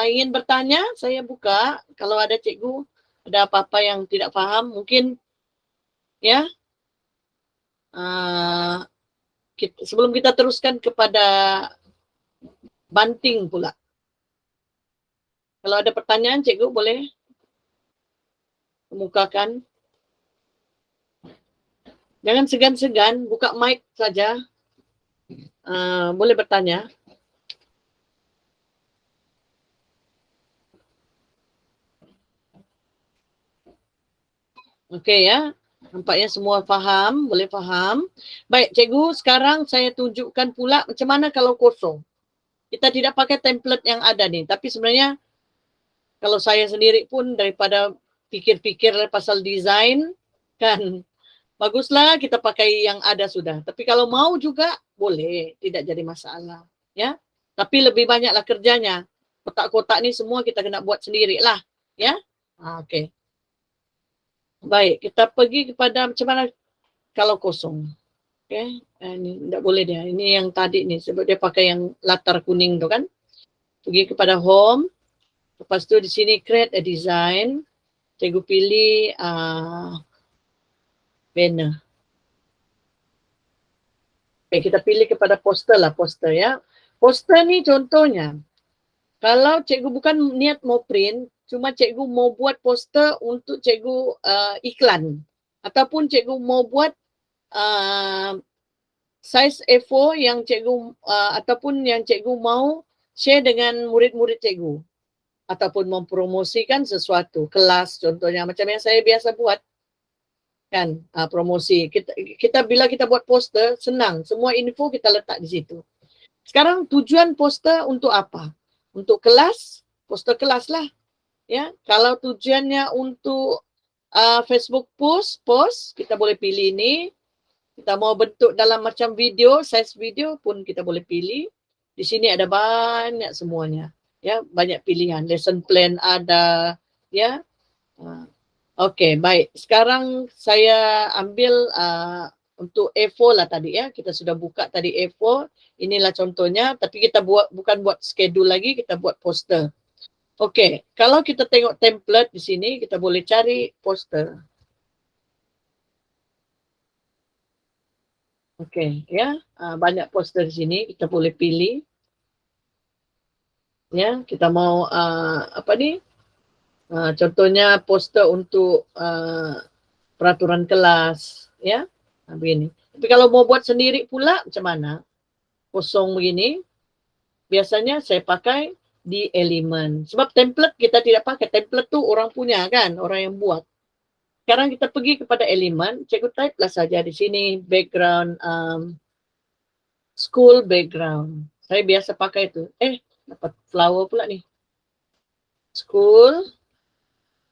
ingin bertanya, saya buka. Kalau ada cikgu, ada apa-apa yang tidak faham, mungkin ya. Sebelum kita teruskan kepada banting pula. Kalau ada pertanyaan, cikgu boleh kemukakan. Jangan segan-segan, buka mic saja. Boleh bertanya. Okey ya. Nampaknya semua faham, boleh faham. Baik, cikgu, sekarang saya tunjukkan pula macam mana kalau kosong. Kita tidak pakai template yang ada nih, tapi sebenarnya kalau saya sendiri pun daripada pikir-pikir pasal desain, kan baguslah kita pakai yang ada sudah. Tapi kalau mau juga boleh, tidak jadi masalah. Ya, tapi lebih banyaklah kerjanya. Kotak-kotak ni semua kita kena buat sendiri lah. Ya, okey. Baik, kita pergi kepada macam mana kalau kosong. Okay, ini tidak boleh dia. Ini yang tadi ni sebab dia pakai yang latar kuning tu kan. Pergi kepada home. Lepas tu di sini create a design. Cikgu pilih banner. Okay, kita pilih kepada poster lah, poster ya. Poster ni contohnya. Kalau cikgu bukan niat mau print, cuma cikgu mau buat poster untuk cikgu iklan. Ataupun cikgu mau buat size A4 yang cikgu ataupun yang cikgu mau share dengan murid-murid cikgu. Ataupun mempromosikan sesuatu, kelas contohnya. Macam yang saya biasa buat. Kan, promosi. Kita bila kita buat poster, senang. Semua info kita letak di situ. Sekarang tujuan poster untuk apa? Untuk kelas, poster kelas lah. Ya, kalau tujuannya untuk Facebook post, kita boleh pilih ini. Kita mau bentuk dalam macam video, size video pun kita boleh pilih. Di sini ada banyak semuanya. Ya, banyak pilihan. Lesson plan ada, ya. Okey, baik. Sekarang saya ambil untuk A4 lah tadi ya. Kita sudah buka tadi A4. Inilah contohnya, tapi kita bukan buat schedule lagi, kita buat poster. Okey, kalau kita tengok template di sini, kita boleh cari poster. Okey, ya. Banyak poster di sini, kita boleh pilih. Ya, kita mau apa ni? Contohnya poster untuk peraturan kelas, ya. Begini. Tapi kalau mau buat sendiri pula, macam mana? Kosong begini, biasanya saya pakai di elemen. Sebab template kita tidak pakai. Template tu orang punya kan, orang yang buat. sekarang kita pergi kepada elemen, cikgu type lah saja di sini background, school background. Saya biasa pakai itu. Dapat flower pula nih. School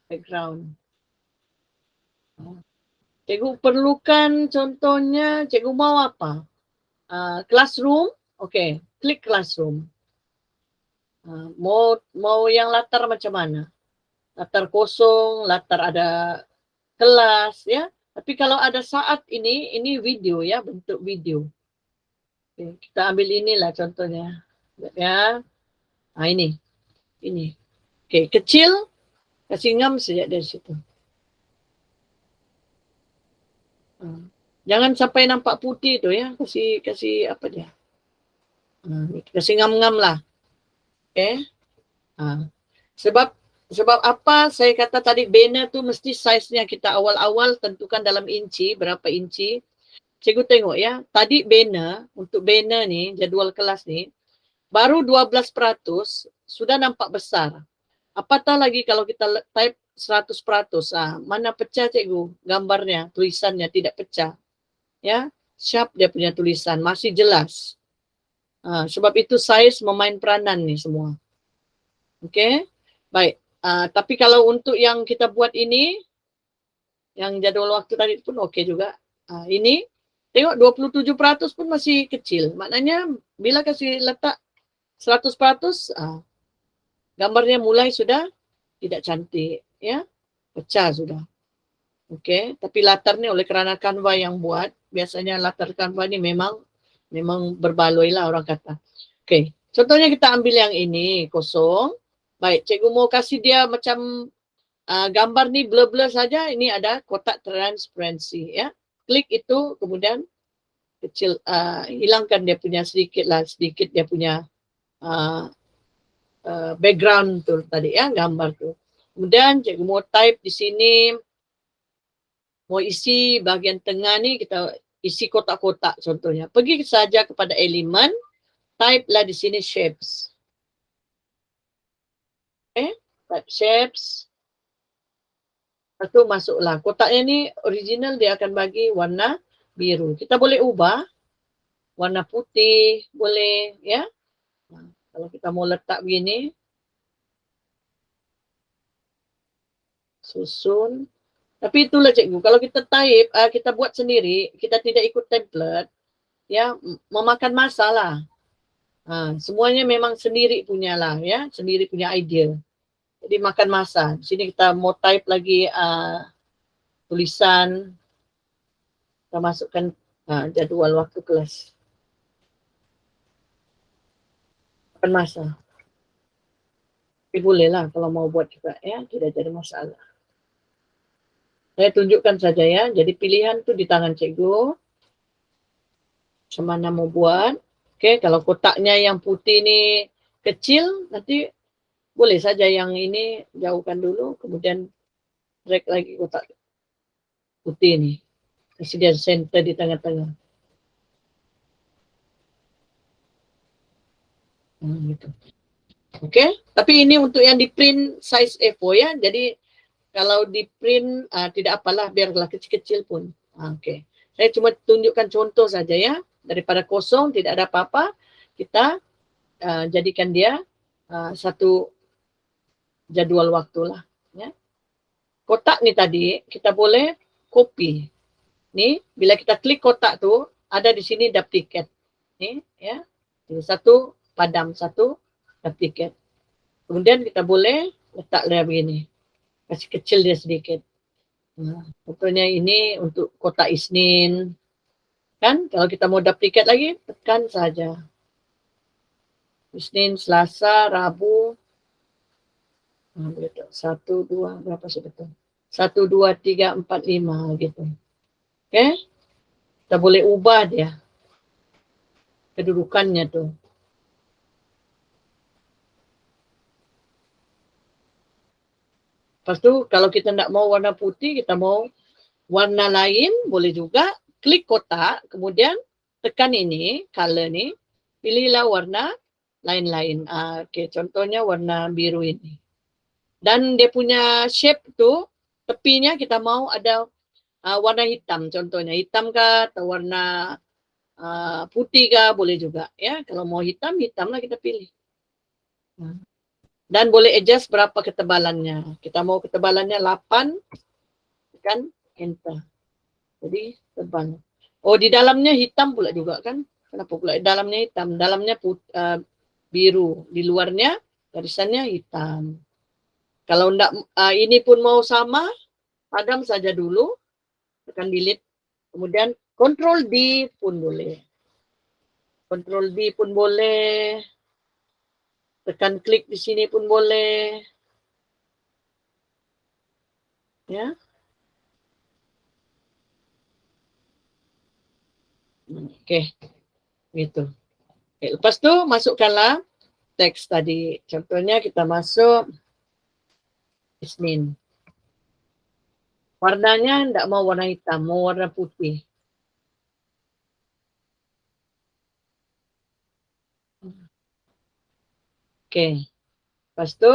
background. Cikgu perlukan contohnya, cikgu mau apa? Classroom, okay, klik classroom. Mau yang latar macam mana? Latar kosong, latar ada kelas, ya. Tapi kalau ada saat ini video ya, bentuk video. Okay, kita ambil inilah contohnya, ya. Ini. Okay, kecil, kasih ngam saja dari situ. Jangan sampai nampak putih tu ya, kasih apa dia? Kasih ngam-ngam lah. Okay. Sebab apa saya kata tadi banner tu mesti size-nya kita awal-awal tentukan dalam inci, berapa inci. Cikgu tengok ya, tadi banner, untuk banner ni, jadual kelas ni, baru 12% sudah nampak besar. Apatah lagi kalau kita type 100%, mana pecah cikgu gambarnya, tulisannya tidak pecah. Ya, sharp dia punya tulisan, masih jelas. Sebab itu size memain peranan ni semua. Okey, baik. Tapi kalau untuk yang kita buat ini, yang jadual waktu tadi pun okey juga. Ini, tengok 27% pun masih kecil. Maknanya bila kasih letak 100%, gambarnya mulai sudah tidak cantik. Ya, pecah sudah. Okey, tapi latar ni oleh kerana Canva yang buat, biasanya latar Canva ni memang berbaloi lah orang kata. Okey, contohnya kita ambil yang ini, kosong. Baik, cikgu mau kasih dia macam gambar ni blur-blur saja, ini ada kotak transparansi ya. Klik itu, kemudian kecil, hilangkan dia punya sedikit dia punya background tu tadi ya, gambar tu. Kemudian cikgu mau type di sini, mau isi bahagian tengah ni, kita isi kotak-kotak contohnya. Pergi saja kepada elemen, type lah di sini shapes. Type shapes. Lepas tu masuklah. Kotaknya ni original dia akan bagi warna biru. Kita boleh ubah warna putih, boleh ya. Kalau kita mau letak begini, susun. Tapi itulah cikgu, kalau kita type, kita buat sendiri, kita tidak ikut template, ya, memakan masa lah. Semuanya memang sendiri punya lah, ya, sendiri punya idea. Jadi makan masa. Di sini kita mau type lagi tulisan, kita masukkan jadual waktu kelas. Makan masa. Tapi boleh lah kalau mau buat juga, ya, tidak jadi masalah. Saya tunjukkan saja ya, jadi pilihan tu di tangan cikgu. Macam mana mau buat. Okey, kalau kotaknya yang putih ni kecil, nanti boleh saja yang ini jauhkan dulu, kemudian drag lagi kotak putih ni. Kasih dia center di tengah-tengah. Gitu. Okey, tapi ini untuk yang di print size A4 ya, jadi kalau di print tidak apalah, biarlah kecil-kecil pun. Okey. Saya cuma tunjukkan contoh saja ya. Daripada kosong, tidak ada apa-apa, kita jadikan dia satu jadual waktu lah. Ya. Kotak ni tadi, kita boleh copy. Ni, bila kita klik kotak tu, ada di sini duplicate. Ni, ya. Jadi satu padam, satu duplicate. Kemudian kita boleh letak dia begini. Kasih kecil dia sedikit. Contohnya ini untuk kotak Isnin. Kan? Kalau kita mau duplicate lagi, tekan saja. Isnin, Selasa, Rabu. 1, 2, berapa sudah tu? 1, 2, 3, 4, 5 gitu. Okay? Kita boleh ubah dia. Kedudukannya tu. Lepas tu kalau kita nak mau warna putih, kita mau warna lain, boleh juga. Klik kotak, kemudian tekan ini, color ni. Pilihlah warna lain-lain. Okay, contohnya warna biru ini. Dan dia punya shape tu, tepinya kita mau ada warna hitam, contohnya hitam kah atau warna putih kah, boleh juga ya. Kalau mau hitam, hitam lah kita pilih. Dan boleh adjust berapa ketebalannya. Kita mau ketebalannya 8, kan enter. Jadi tebal. Oh, di dalamnya hitam pula juga kan? Kenapa pula dalamnya hitam? Dalamnya biru, di luarnya garisannya hitam. Kalau enggak ini pun mau sama, padam saja dulu, tekan delete, kemudian Ctrl D pun boleh. Ctrl D pun boleh. Tekan klik di sini pun boleh. Ya. Oke. Gitu. Oke, lepas tu masukkanlah teks tadi. Contohnya kita masuk Isnin. Warnanya tidak mau warna hitam, mau warna putih. Oke. Lepas tu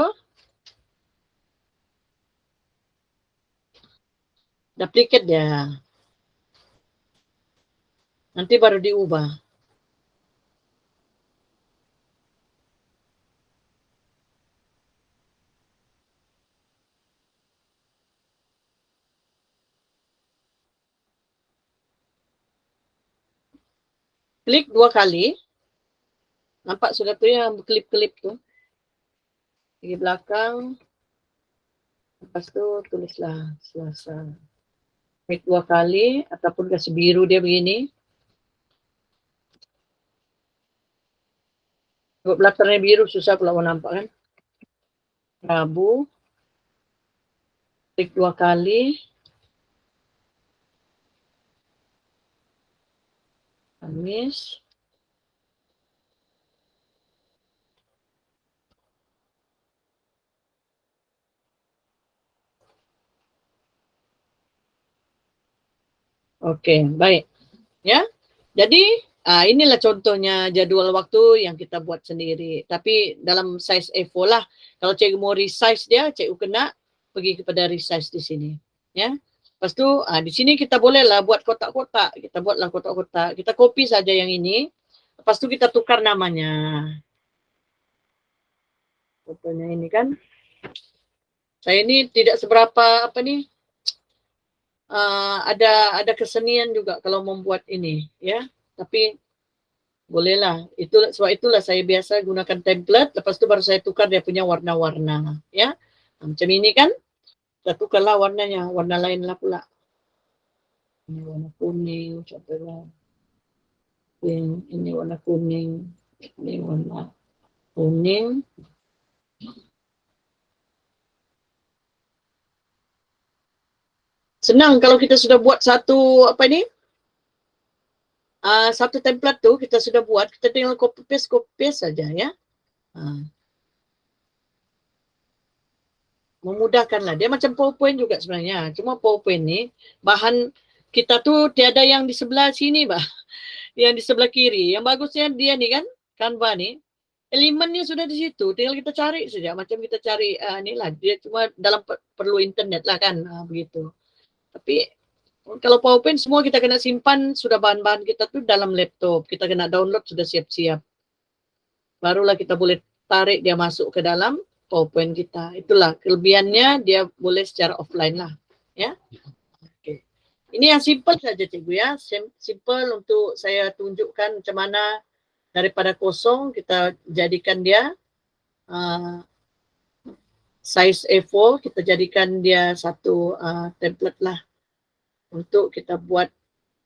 duplicate dia. Nanti baru diubah. Klik 2 kali. Nampak sudah tu yang klip-klip tu. Di belakang. Lepas tu tulislah Selasa. Klik 2 kali ataupun kasih biru dia begini. Kalau belakangnya biru susah pula mau nampak kan. Rabu. Klik 2 kali. Kamis. Okey, baik. Ya. Jadi inilah contohnya jadwal waktu yang kita buat sendiri. Tapi dalam size A4 lah. Kalau cikgu mau resize dia, cikgu kena pergi kepada resize di sini. Ya. Lepas tu di sini kita bolehlah buat kotak-kotak. Kita buatlah kotak-kotak. Kita copy saja yang ini. Lepas tu kita tukar namanya. Contohnya ini kan. Saya ini tidak seberapa apa ni. Ada kesenian juga kalau membuat ini, ya. Tapi bolehlah. Sebab itulah saya biasa gunakan template. Lepas tu baru saya tukar dia punya warna-warna, ya. Macam ini kan, kita tukarlah warnanya, warna lain lah pula. Ini warna kuning, contohnya. Ini warna kuning, ini warna kuning. Senang kalau kita sudah buat satu apa ini? Satu template tu kita sudah buat, kita tinggal copy paste saja ya. Memudahkanlah. Dia macam PowerPoint juga sebenarnya. Cuma PowerPoint ni bahan kita tu tiada yang di sebelah sini, bah. Yang di sebelah kiri. Yang bagusnya dia ni kan, Canva ni. Elemennya sudah di situ. Tinggal kita cari saja. Macam kita cari ni lah. Dia cuma dalam perlu internet lah kan. Begitu. Tapi kalau PowerPoint semua kita kena simpan sudah bahan-bahan kita tu dalam laptop. Kita kena download sudah siap-siap. Barulah kita boleh tarik dia masuk ke dalam PowerPoint kita. Itulah kelebihannya, dia boleh secara offline lah. Ya. Okay. Ini yang simple saja cikgu ya. Simple untuk saya tunjukkan macam mana daripada kosong kita jadikan dia size A4, kita jadikan dia satu template lah untuk kita buat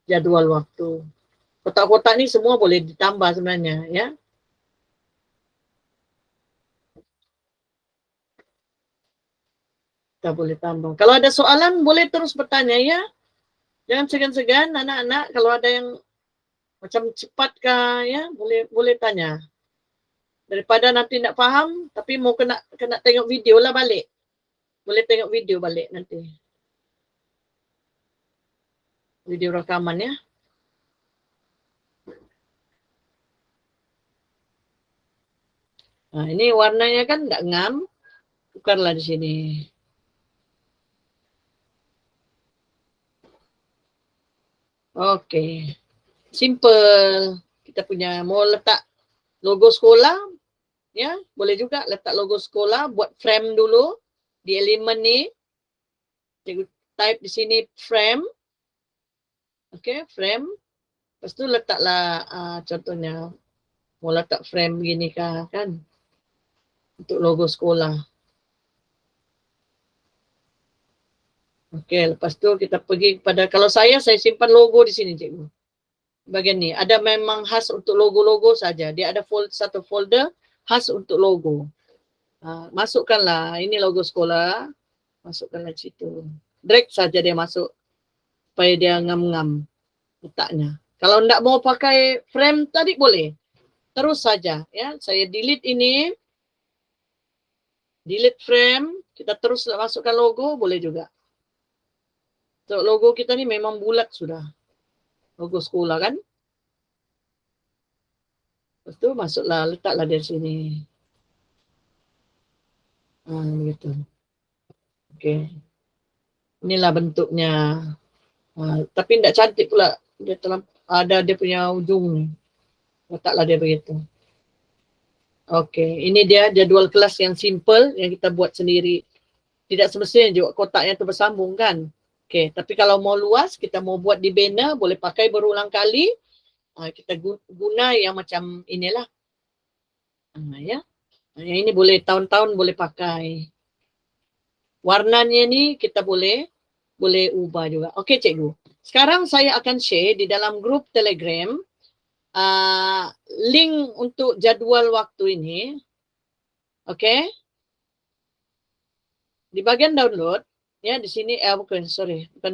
jadual waktu. Kotak-kotak ni semua boleh ditambah sebenarnya ya. Kita boleh tambah. Kalau ada soalan boleh terus bertanya ya. Jangan segan-segan anak-anak, kalau ada yang macam cepat kah ya, boleh tanya. Daripada nanti tak faham tapi mau kena tengok video lah balik. Boleh tengok video balik nanti. Video rekaman ya. Nah, ini warnanya kan tak ngam. Tukarlah di sini. Okey. Simple. Kita punya mau letak logo sekolah, ya, boleh juga letak logo sekolah, buat frame dulu di elemen ni. Cikgu type di sini frame. Okey, frame. Lepas tu letaklah contohnya mau letak frame begini kah, kan? Untuk logo sekolah. Okey, lepas tu kita pergi kepada, kalau saya simpan logo di sini, cikgu. Bagian ni ada memang khas untuk logo-logo saja. Dia ada satu folder khas untuk logo. Masukkanlah ini logo sekolah, masukkanlah situ. Drag saja dia masuk supaya dia ngam-ngam letaknya. Kalau enggak mau pakai frame tadi boleh. Terus saja ya. Saya delete ini. Delete frame, kita terus masukkan logo boleh juga. So, logo kita ni memang bulat sudah. Logo sekolah kan? Lepas tu masuklah, letaklah dari sini. Begitu. Okey. Inilah bentuknya. Tapi tidak cantik pula. Dia ada dia punya ujung ni. Letaklah dia begitu. Okey. Ini dia jadual kelas yang simple yang kita buat sendiri. Tidak semestinya juga kotaknya tu bersambung kan. Okey. Tapi kalau mau luas, kita mau buat di banner, boleh pakai berulang kali. Kita guna yang macam inilah. Ya. Yang ini boleh tahun-tahun boleh pakai. Warnanya ni kita boleh ubah juga. Okey cikgu. Sekarang saya akan share di dalam grup Telegram link untuk jadual waktu ini. Okey. Di bagian download, ya di sini bukan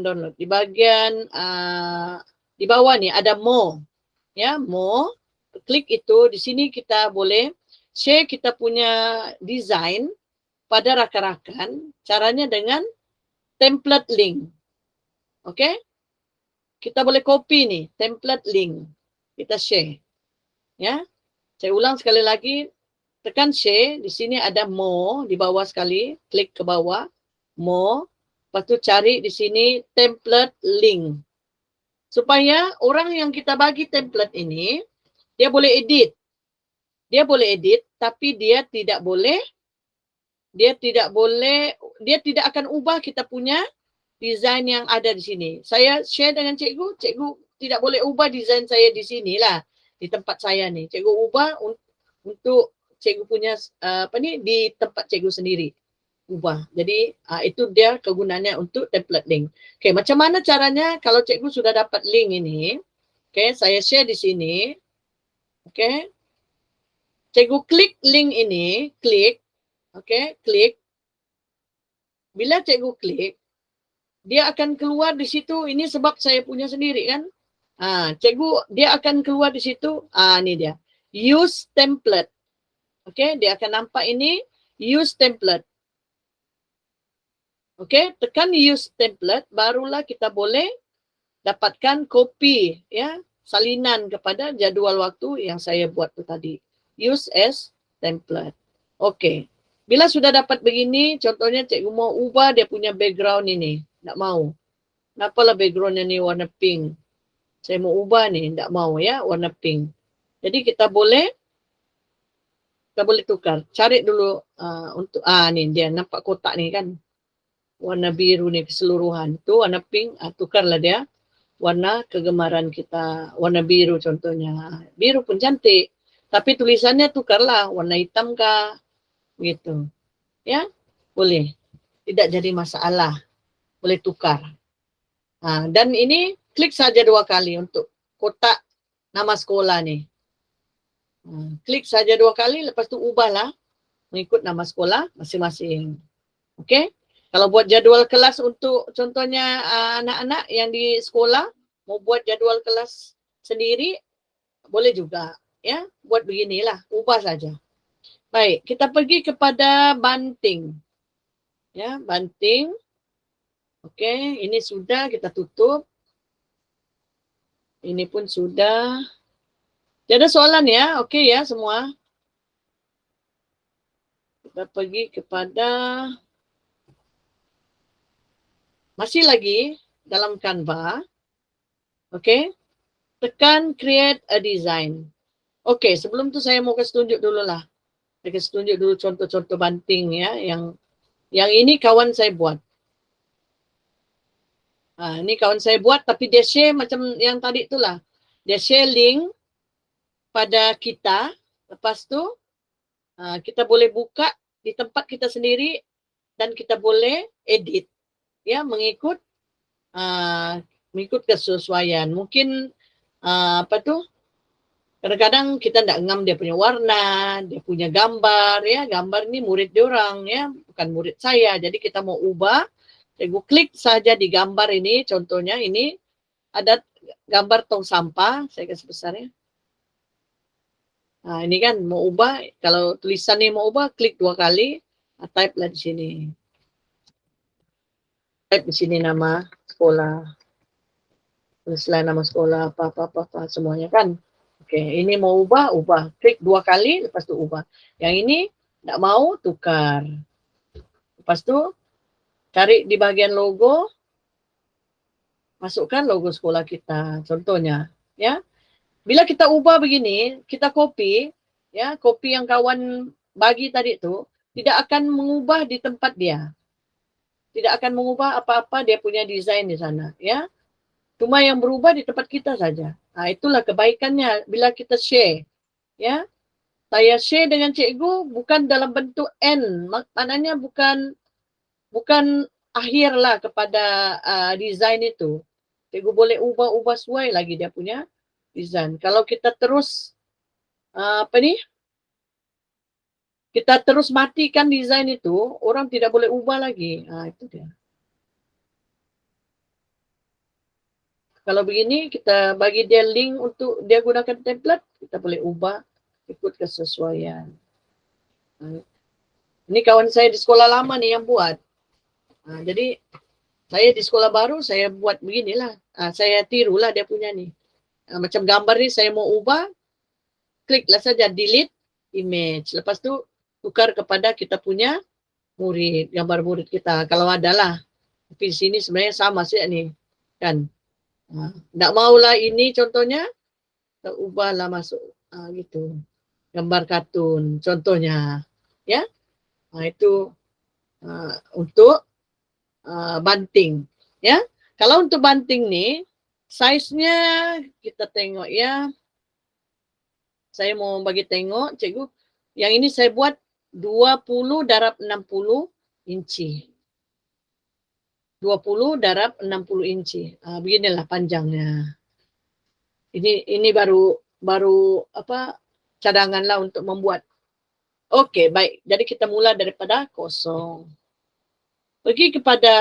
download. Di bagian di bawah ni ada more. Ya, more. Klik itu, di sini kita boleh share kita punya design pada rakan-rakan. Caranya dengan template link. Okey? Kita boleh copy ni, template link. Kita share. Ya. Saya ulang sekali lagi. Tekan share. Di sini ada more di bawah sekali. Klik ke bawah. More. Lepas tu cari di sini template link. Supaya orang yang kita bagi template ini, dia boleh edit. Dia boleh edit, tapi dia tidak akan ubah kita punya desain yang ada di sini. Saya share dengan cikgu tidak boleh ubah desain saya di sini lah, di tempat saya ni. Cikgu ubah untuk cikgu punya di tempat cikgu sendiri. Ubah. Jadi itu dia kegunaannya untuk template link. Okey, macam mana caranya kalau cikgu sudah dapat link ini? Okey, saya share di sini. Okey. Cikgu klik link ini, klik. Okey, klik. Bila cikgu klik, dia akan keluar di situ. Ini sebab saya punya sendiri kan. Cikgu dia akan keluar di situ. Ini dia. Use template. Okey, dia akan nampak ini use template. Okey, tekan use template, barulah kita boleh dapatkan kopi ya, salinan kepada jadual waktu yang saya buat tu tadi. Use as template. Okey. Bila sudah dapat begini, contohnya cikgu mau ubah dia punya background ini. Tak mau. Kenapalah backgroundnya ni warna pink? Saya mau ubah ni, tak mau ya, warna pink. Jadi kita boleh tukar. Cari dulu untuk ni dia nampak kotak ni kan. Warna biru ni keseluruhan. Tu warna pink, tukarlah dia. Warna kegemaran kita. Warna biru contohnya. Biru pun cantik. Tapi tulisannya tukarlah. Warna hitam kah? Begitu. Ya, boleh. Tidak jadi masalah. Boleh tukar. Dan ini klik saja 2 kali untuk kotak nama sekolah ni. Klik saja 2 kali, lepas tu ubahlah mengikut nama sekolah masing-masing. Okey? Kalau buat jadual kelas untuk contohnya anak-anak yang di sekolah mau buat jadual kelas sendiri, boleh juga. Ya, buat beginilah, ubah saja. Baik, kita pergi kepada banting. Ya, banting. Okey, ini sudah kita tutup. Ini pun sudah. Tiada soalan ya? Okey ya semua. Kita pergi kepada masih lagi dalam Canva. Oke, tekan create a design. Oke, sebelum tu saya mau kasih tunjuk dulu lah. Saya kasih tunjuk dulu contoh-contoh banting ya, yang ini kawan saya buat. Ini kawan saya buat, tapi dia share macam yang tadi itulah. Dia share link pada kita, lepas tu kita boleh buka di tempat kita sendiri dan kita boleh edit ya mengikut kesesuaian. Mungkin apa tu, kadang-kadang kita tidak ngam dia punya warna, dia punya gambar ya, gambar ni murid diorang ya, bukan murid saya. Jadi kita mau ubah, saya klik saja di gambar ini, contohnya ini ada gambar tong sampah, saya kasih besar ya. Nah, ini kan mau ubah, kalau tulisan ini mau ubah, klik 2 kali, type lah di sini. Type di sini nama sekolah. Tulislah nama sekolah, apa, semuanya kan. Oke, ini mau ubah, klik 2 kali, lepas tu ubah. Yang ini tak mau, tukar. Lepas tu, cari di bagian logo, masukkan logo sekolah kita, contohnya. Ya, bila kita ubah begini, kita copy, ya, copy yang kawan bagi tadi tu, tidak akan mengubah di tempat dia. Tidak akan mengubah apa-apa dia punya desain di sana, ya. Cuma yang berubah di tempat kita saja. Itulah kebaikannya bila kita share, ya. Saya share dengan cikgu bukan dalam bentuk N, maknanya bukan akhir lah kepada desain itu. Cikgu boleh ubah sesuai lagi dia punya desain. Kalau kita terus kita terus matikan desain itu, orang tidak boleh ubah lagi. Itu dia. Kalau begini, kita bagi dia link untuk dia gunakan template, kita boleh ubah ikut kesesuaian. Ini kawan saya di sekolah lama nih yang buat. Jadi, saya di sekolah baru, saya buat beginilah. Saya tirulah dia punya nih. Macam gambar ni, saya mau ubah, kliklah saja delete image. Lepas tu, tukar kepada kita punya murid, gambar murid kita. Kalau ada lah. Tapi di sini sebenarnya sama sih nih. Kan? Tak maulah ini contohnya, kita ubahlah masuk gitu. Gambar kartun contohnya. Ya. Itu untuk banting. Ya. Kalau untuk banting nih, size-nya kita tengok ya. Saya mau bagi tengok, cikgu. Yang ini saya buat 20 darab 60 inci. 20 darab 60 inci. Beginilah panjangnya. Ini baru apa cadangan lah untuk membuat. Okey, baik. Jadi kita mula daripada kosong. Pergi kepada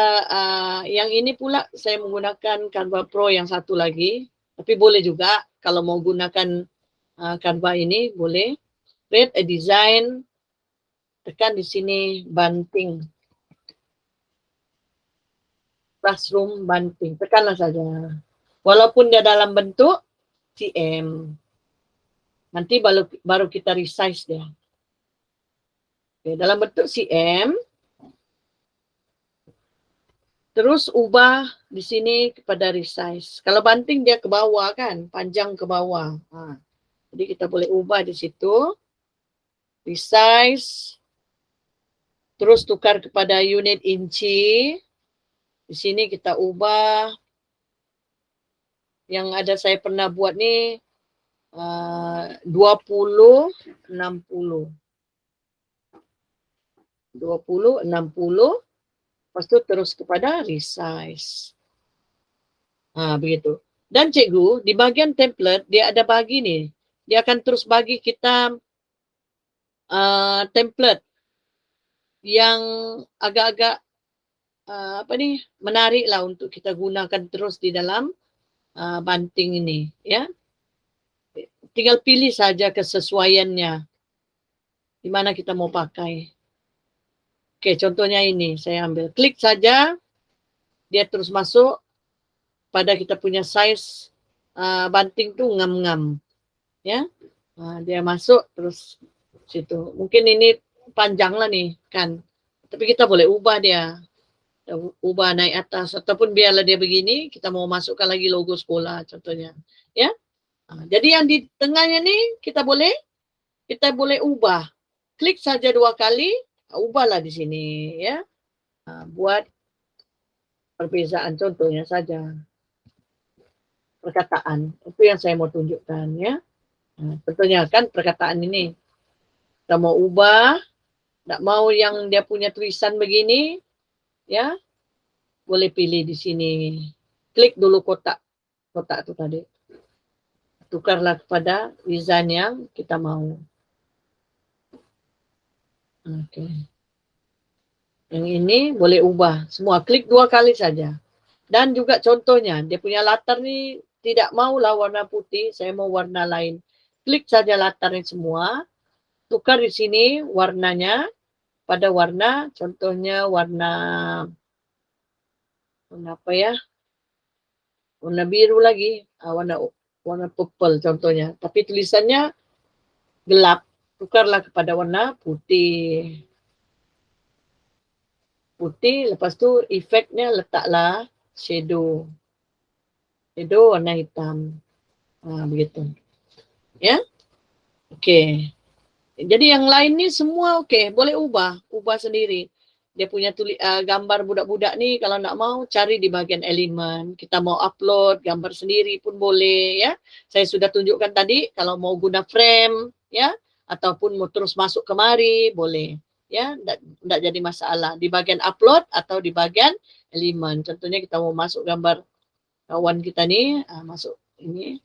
yang ini pula, saya menggunakan Canva Pro yang satu lagi. Tapi boleh juga kalau mau gunakan Canva ini, boleh. Create a design. Tekan di sini banting. Classroom banting. Tekanlah saja. Walaupun dia dalam bentuk CM. Nanti baru kita resize dia. Okay, dalam bentuk CM. Terus ubah di sini kepada resize. Kalau banting dia ke bawah kan, panjang ke bawah. Jadi kita boleh ubah di situ. Resize. Terus tukar kepada unit inci. Di sini kita ubah. Yang ada saya pernah buat ni 20 60. 20 60. Lepas tu terus kepada resize. Begitu. Dan cikgu, di bahagian template, dia ada bagi ni. Dia akan terus bagi kita template yang agak-agak menarik lah untuk kita gunakan terus di dalam banting ini. Ya. Tinggal pilih saja kesesuaiannya. Di mana kita mau pakai. Oke, contohnya ini. Saya ambil. Klik saja. Dia terus masuk pada kita punya size banting tu ngam-ngam. Ya. Dia masuk terus situ. Mungkin ini panjang lah nih kan. Tapi kita boleh ubah dia. Kita ubah naik atas ataupun biarlah dia begini, kita mau masukkan lagi logo sekolah contohnya. Ya. Jadi yang di tengahnya ni kita boleh ubah. Klik saja 2 kali, ubahlah di sini ya. Buat perbezaan contohnya saja. Perkataan. Itu yang saya mau tunjukkan ya. Contohnya kan perkataan ini. Kita mau ubah, tak mau yang dia punya tulisan begini ya. Boleh pilih di sini. Klik dulu kotak itu tadi. Tukarlah kepada desain yang kita mau. Oke. Yang ini boleh ubah. Semua klik 2 kali saja. Dan juga contohnya, dia punya latar ni tidak maulah warna putih, saya mau warna lain. Klik saja latarnya semua. Tukar di sini warnanya pada warna, contohnya warna apa ya? Warna biru lagi, warna purple contohnya. Tapi tulisannya gelap. Tukarlah kepada warna putih. Putih, lepas tu efeknya letaklah shadow. Shadow warna hitam. Begitu. Ya. Okey. Jadi yang lain ni semua okey, boleh ubah sendiri. Dia punya gambar budak-budak ni kalau nak mau cari di bahagian elemen. Kita mau upload gambar sendiri pun boleh ya. Saya sudah tunjukkan tadi kalau mau guna frame ya ataupun mau terus masuk kemari boleh ya, tak jadi masalah di bahagian upload atau di bahagian elemen. Contohnya kita mau masuk gambar kawan kita ni, masuk ini.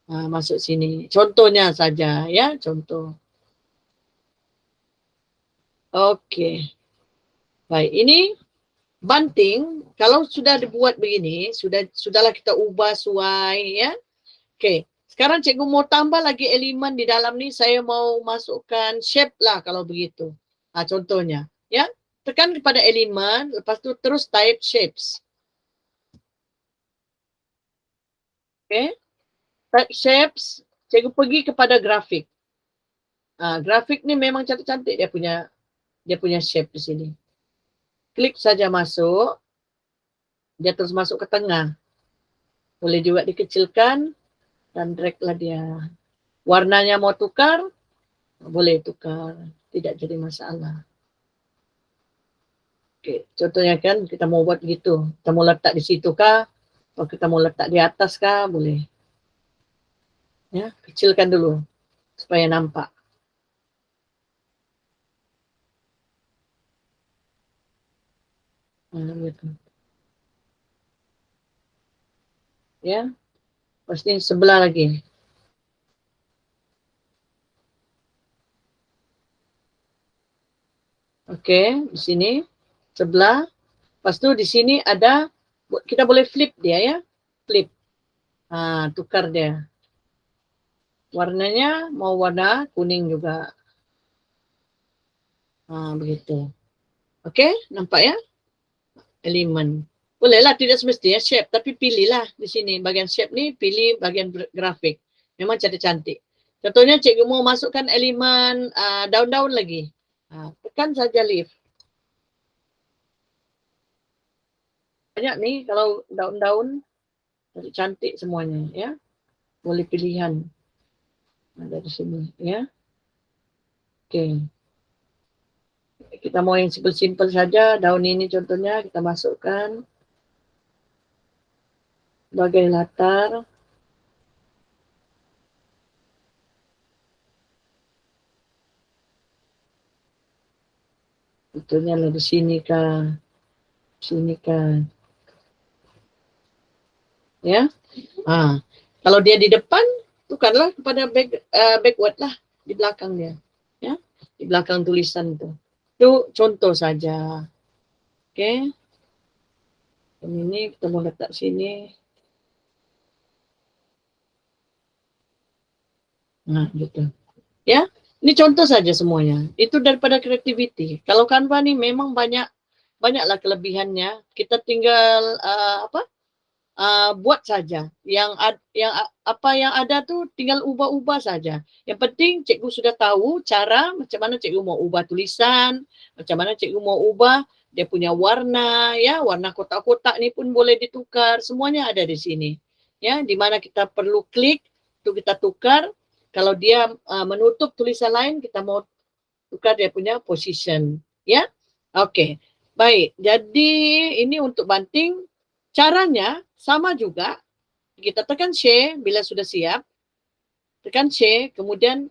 Masuk sini. Contohnya saja ya, contoh. Okey. Baik, ini banting kalau sudah dibuat begini, sudahlah kita ubah sesuai ya. Okey. Sekarang cikgu mau tambah lagi elemen di dalam ni, saya mau masukkan shape lah kalau begitu. Contohnya ya. Tekan kepada elemen, lepas tu terus type shapes. Okey. Type shapes, cikgu pergi kepada grafik. Grafik ni memang cantik-cantik dia punya shape di sini. Klik saja masuk, dia terus masuk ke tengah. Boleh juga dikecilkan dan drag lah dia. Warnanya mau tukar, boleh tukar, tidak jadi masalah. Okey, contohnya kan kita mau buat gitu, kita mau letak di situ kah, atau kita mau letak di atas kah, boleh. Ya, kecilkan dulu supaya nampak. Gitu. Ya, pasti sebelah lagi. Okey, di sini sebelah. Lepas tu di sini ada, kita boleh flip dia ya, flip. Tukar dia. Warnanya mau warna kuning juga. Begitu. Okey, nampak ya? Elemen. Bolehlah, tidak semestinya shape, tapi pilihlah di sini bahagian shape ni, pilih bahagian grafik. Memang cantik-cantik. Contohnya cikgu mau masukkan elemen daun-daun lagi. Tekan saja lift. Banyak ni kalau daun-daun cantik semuanya ya. Boleh pilihan. Ada di sini ya. Okey. Kita mau yang simple-simple saja. Daun ini contohnya kita masukkan sebagai latar. Contohnya lah di sini kah. Sini kah. Ya. Kalau dia di depan, tukarlah kepada backward lah di belakang dia. Ya. Di belakang tulisan itu. Itu contoh saja. Okey. Ini kita mau letak sini. Gitu. Ya. Ini contoh saja semuanya. Itu daripada creativity. Kalau Canva ni memang banyaklah kelebihannya. Kita tinggal buat saja. Apa yang ada tu tinggal ubah-ubah saja. Yang penting cikgu sudah tahu cara macam mana cikgu mau ubah tulisan, macam mana cikgu mau ubah dia punya warna, ya, warna kotak-kotak ni pun boleh ditukar, semuanya ada di sini. Ya, di mana kita perlu klik untuk kita tukar. Kalau dia menutup tulisan lain, kita mau tukar dia punya position, ya. Oke. Baik. Jadi ini untuk banting, caranya sama juga. Kita tekan share bila sudah siap. Tekan share, kemudian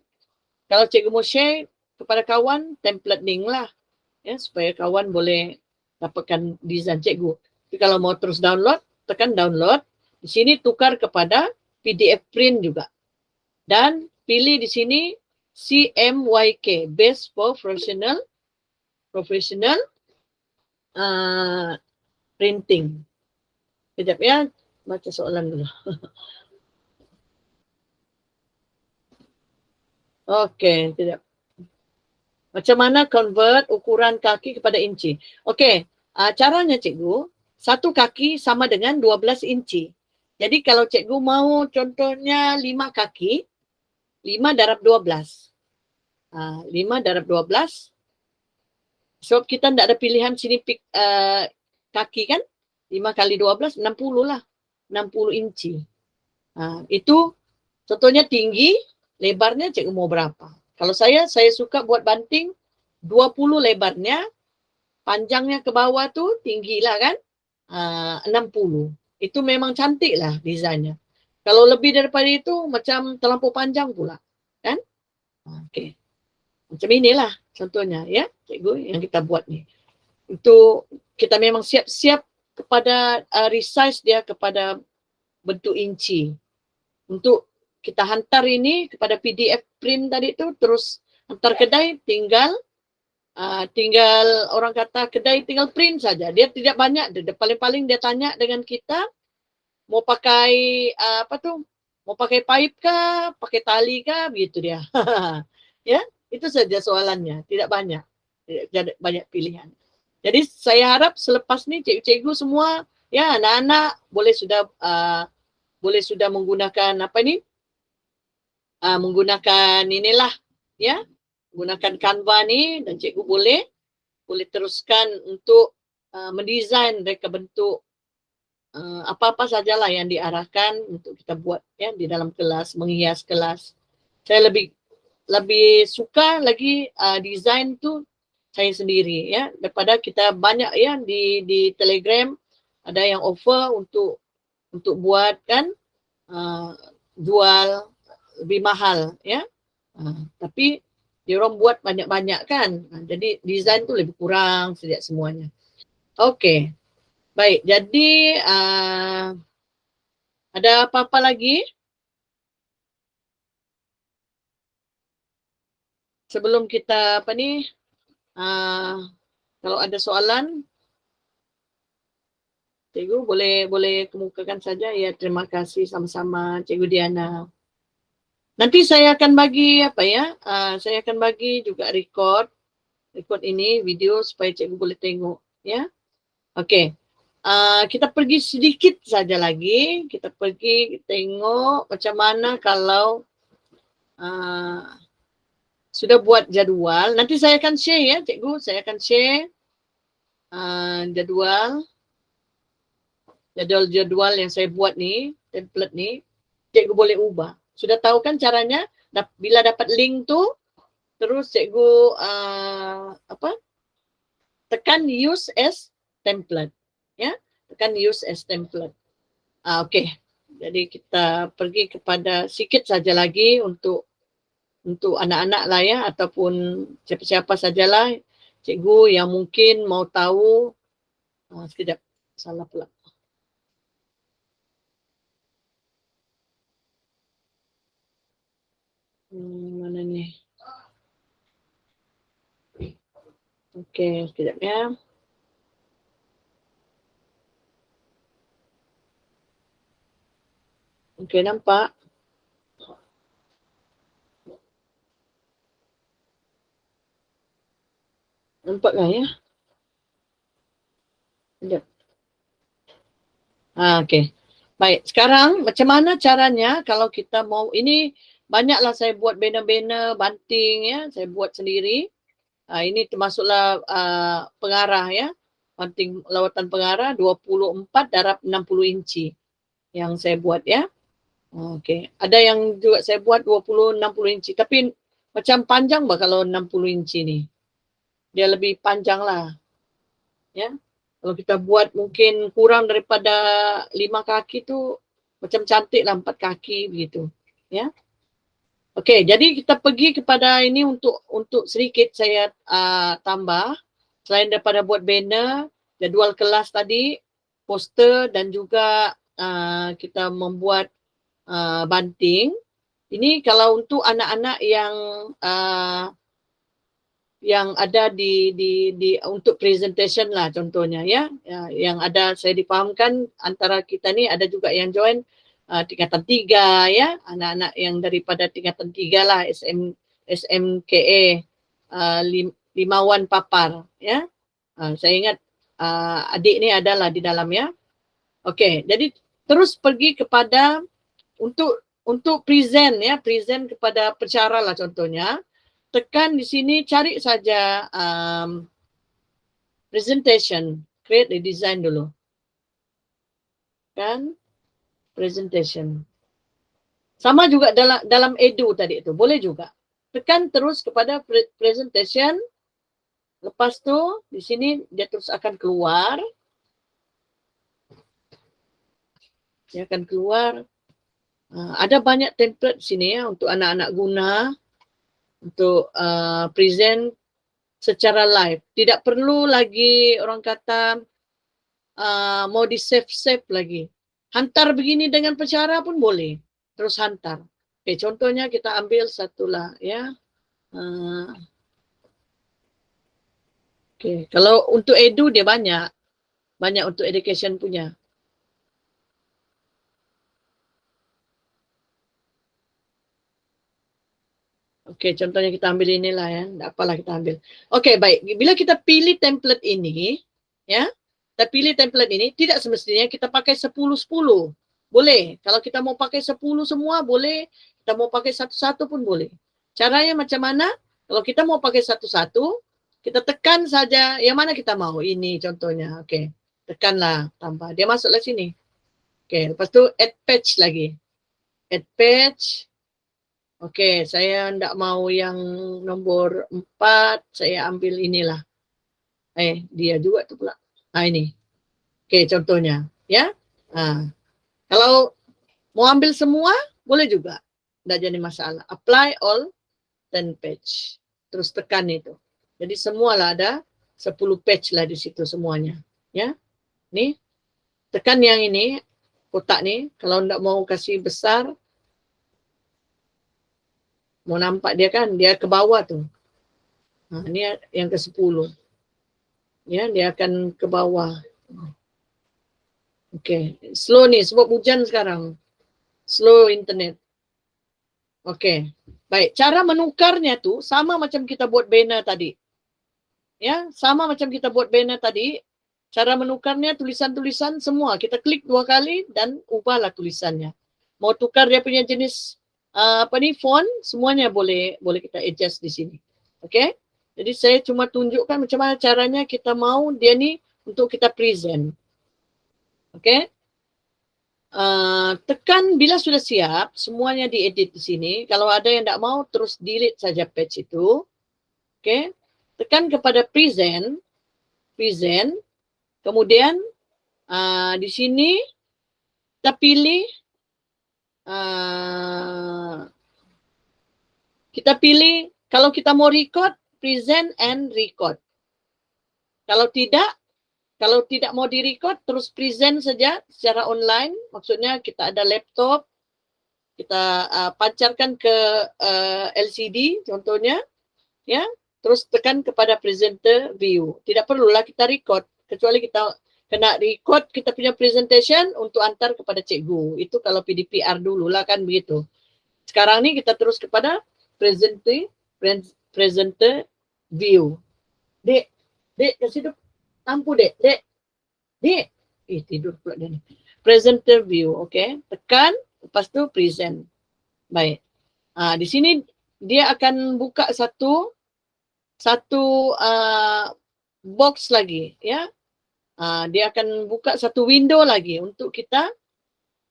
kalau cikgu mau share kepada kawan, template link lah, ya, supaya kawan boleh dapatkan desain cikgu. Tapi kalau mau terus download, tekan download. Di sini tukar kepada PDF print juga. Dan pilih di sini CMYK, Best Professional Printing. Sekejap ya, baca soalan dulu. Okey, sekejap. Macam mana convert ukuran kaki kepada inci? Okey, caranya cikgu, satu kaki sama dengan 12 inci. Jadi kalau cikgu mau contohnya 5 kaki, 5 darab 12. 5 darab 12. So kita tidak ada pilihan sini kaki kan? 5 kali 12, 60 lah. 60 inci. Itu contohnya tinggi, lebarnya cikgu mau berapa. Kalau saya suka buat banting 20 lebarnya, panjangnya ke bawah tu tinggi lah kan? 60. Itu memang cantik lah desainnya. Kalau lebih daripada itu macam terlampau panjang pula. Kan? Okey. Macam inilah contohnya ya, cikgu yang kita buat ni. Itu kita memang siap-siap kepada resize dia kepada bentuk inci. Untuk kita hantar ini kepada PDF print tadi tu, terus hantar kedai, tinggal orang kata kedai tinggal print saja. Dia tidak banyak, paling-paling dia tanya dengan kita mau pakai mau pakai pipe kah, pakai tali kah, begitu dia. Ya, itu saja soalannya, tidak banyak. Tidak banyak pilihan. Jadi saya harap selepas ni cikgu-cikgu semua, ya, anak-anak boleh sudah menggunakan menggunakan inilah, ya, menggunakan Canva ni, dan cikgu boleh teruskan untuk mendesain mereka bentuk apa-apa sajalah yang diarahkan untuk kita buat ya di dalam kelas, menghias kelas. Saya lebih suka lagi desain tu saya sendiri ya, daripada kita banyak ya di Telegram ada yang offer untuk buat kan jual lebih mahal ya. Tapi diorang buat banyak-banyak kan. Jadi desain tu lebih kurang sejak semuanya. Okey. Baik, jadi ada apa-apa lagi? Sebelum kita kalau ada soalan, cikgu boleh kemukakan saja ya. Terima kasih sama-sama Cikgu Diana. Nanti saya akan bagi saya akan bagi juga record ini video supaya cikgu boleh tengok ya. Okey. Kita pergi sedikit saja lagi. Kita pergi tengok macam mana kalau sudah buat jadual. Nanti saya akan share ya cikgu. Saya akan share jadual yang saya buat ni, template ni. Cikgu boleh ubah. Sudah tahu kan caranya? Bila dapat link tu, terus cikgu tekan use as template. Ya, tekan use as template. Okey. Jadi kita pergi kepada sikit saja lagi untuk anak-anak lah ya, ataupun siapa-siapa sajalah cikgu yang mungkin mau tahu. Sekejap, salah pula. Mana ni? Okey, sekejap ya. Okey, nampak? Nampak kan ya? Sekejap. Okey. Baik, sekarang macam mana caranya kalau kita mau, ini banyaklah saya buat banner-banner, banting ya, saya buat sendiri. Ini termasuklah pengarah ya. banting lawatan pengarah 24 darab 60 inci yang saya buat ya. Okey. Ada yang juga saya buat 20 60 inci tapi macam panjang bah kalau 60 inci ni. Dia lebih panjang lah. Ya. Kalau kita buat mungkin kurang daripada 5 kaki tu macam cantik lah 4 kaki begitu. Ya. Okey, jadi kita pergi kepada ini untuk sedikit saya tambah. Selain daripada buat banner, jadual kelas tadi, poster dan juga kita membuat banting. Ini kalau untuk anak-anak yang ada di untuk presentation lah contohnya ya. Yang ada saya dipahamkan antara kita ni ada juga yang join tingkatan 3 ya, anak-anak yang daripada tingkatan 3 lah SMKA Limawan Papar ya. Saya ingat adik ni adalah di dalam ya. Okey, jadi terus pergi kepada untuk present ya, present kepada pencara lah contohnya. Tekan di sini cari saja presentation, create a design dulu. Kan? Presentation. Sama juga dalam edu tadi itu, boleh juga. Tekan terus kepada presentation. Lepas tu di sini dia terus akan keluar. Dia akan keluar. Ada banyak template di sini ya untuk anak-anak guna untuk present secara live. Tidak perlu lagi orang kata mau di save lagi. Hantar begini dengan pencara pun boleh. Terus hantar. Oke, contohnya kita ambil satulah ya. Oke, kalau untuk edu dia banyak untuk education punya. Oke, contohnya kita ambil inilah ya. Tak apalah kita ambil. Oke, baik. Bila kita pilih template ini, ya, kita pilih template ini, tidak semestinya kita pakai 10-10. Boleh. Kalau kita mau pakai 10 semua, boleh. Kita mau pakai satu-satu pun boleh. Caranya macam mana? Kalau kita mau pakai satu-satu, kita tekan saja yang mana kita mau. Ini contohnya. Oke, tekanlah tambah. Dia masuklah sini. Oke, lepas tu add patch lagi. Add patch. Oke, saya tidak mau yang nomor 4. Saya ambil inilah. Dia juga tu pula. Ini. Oke, contohnya. Ya. Kalau mau ambil semua, boleh juga. Tidak jadi masalah. Apply all 10 page. Terus tekan itu. Jadi semualah ada 10 page lah di situ semuanya. Ya. Ni. Tekan yang ini. Kotak ni. Kalau tidak mau kasih besar. Mau nampak dia kan. Dia ke bawah tu. Ini yang ke-10. Ya. Dia akan ke bawah. Okey, slow ni sebab hujan sekarang. Slow internet. Okey. Baik, cara menukarnya tu sama macam kita buat banner tadi. Ya, sama macam kita buat banner tadi. Cara menukarnya tulisan-tulisan semua. Kita klik 2 kali dan ubahlah tulisannya. Mau tukar dia punya jenis font, semuanya boleh kita adjust di sini. Okey? Jadi saya cuma tunjukkan macam mana caranya kita mau dia ni untuk kita present. Okey. Tekan bila sudah siap, semuanya diedit di sini. Kalau ada yang tak mau, terus delete saja page itu. Okey. Tekan kepada present. Kemudian di sini kita pilih kalau kita mau record, present and record. Kalau tidak mau direcord, terus present saja secara online. Maksudnya kita ada laptop, kita pancarkan ke LCD contohnya, ya. Terus tekan kepada presenter view. Tidak perlulah kita record, kecuali kita kena record kita punya presentation untuk antar kepada cikgu. Itu kalau PDPR dulu lah kan begitu. Sekarang ni kita terus kepada presenter view. Dek, kasih duk. Tampu dek. Tidur pula dia ni. Presenter view, okay. Tekan, lepas tu present. Baik. Di sini dia akan buka satu box lagi, ya. Dia akan buka satu window lagi untuk kita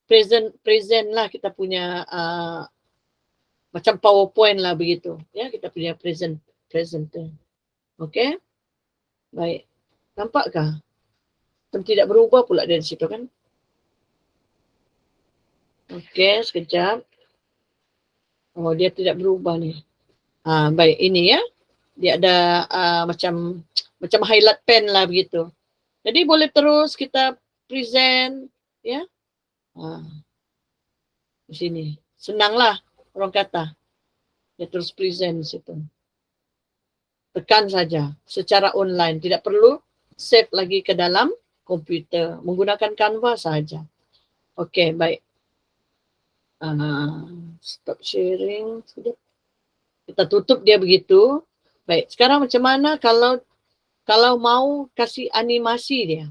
present lah kita punya macam PowerPoint lah begitu. Ya, kita punya presenter. Okey. Baik. Nampakkah? Tidak berubah pula dari situ kan? Okey, sekejap. Oh, dia tidak berubah ni. Baik, ini ya. Dia ada macam highlight pen lah begitu. Jadi boleh terus kita present ya. Di sini. Senanglah orang kata. Dia terus present di situ. Tekan saja secara online, tidak perlu save lagi ke dalam komputer, menggunakan Canva saja. Okey, baik. Stop sharing. Kita tutup dia begitu. Baik, sekarang macam mana kalau mau kasih animasi dia?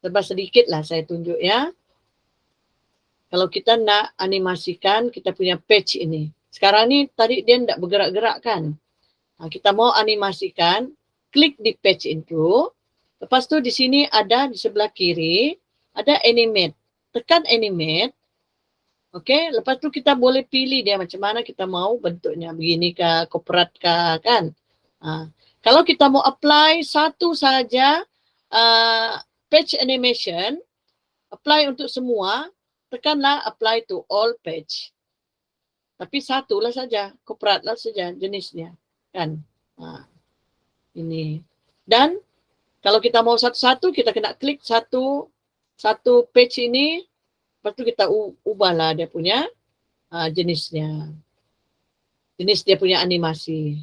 Sebab sedikit lah saya tunjuk ya. Kalau kita nak animasikan kita punya page ini. Sekarang ni tadi dia tidak bergerak-gerak kan? Kita mau animasikan, klik di page itu. Lepas tu di sini ada di sebelah kiri, ada animate. Tekan animate. Okey, lepas tu kita boleh pilih dia macam mana kita mau bentuknya. Begini ke, korporat ke kan. Kalau kita mau apply satu saja page animation, apply untuk semua, tekanlah apply to all page. Tapi satulah saja, korporat lah saja jenisnya. Kan? Ini. Dan kalau kita mau satu-satu, kita kena klik satu page ini, lepas tu kita ubahlah dia punya jenisnya. Jenis dia punya animasi.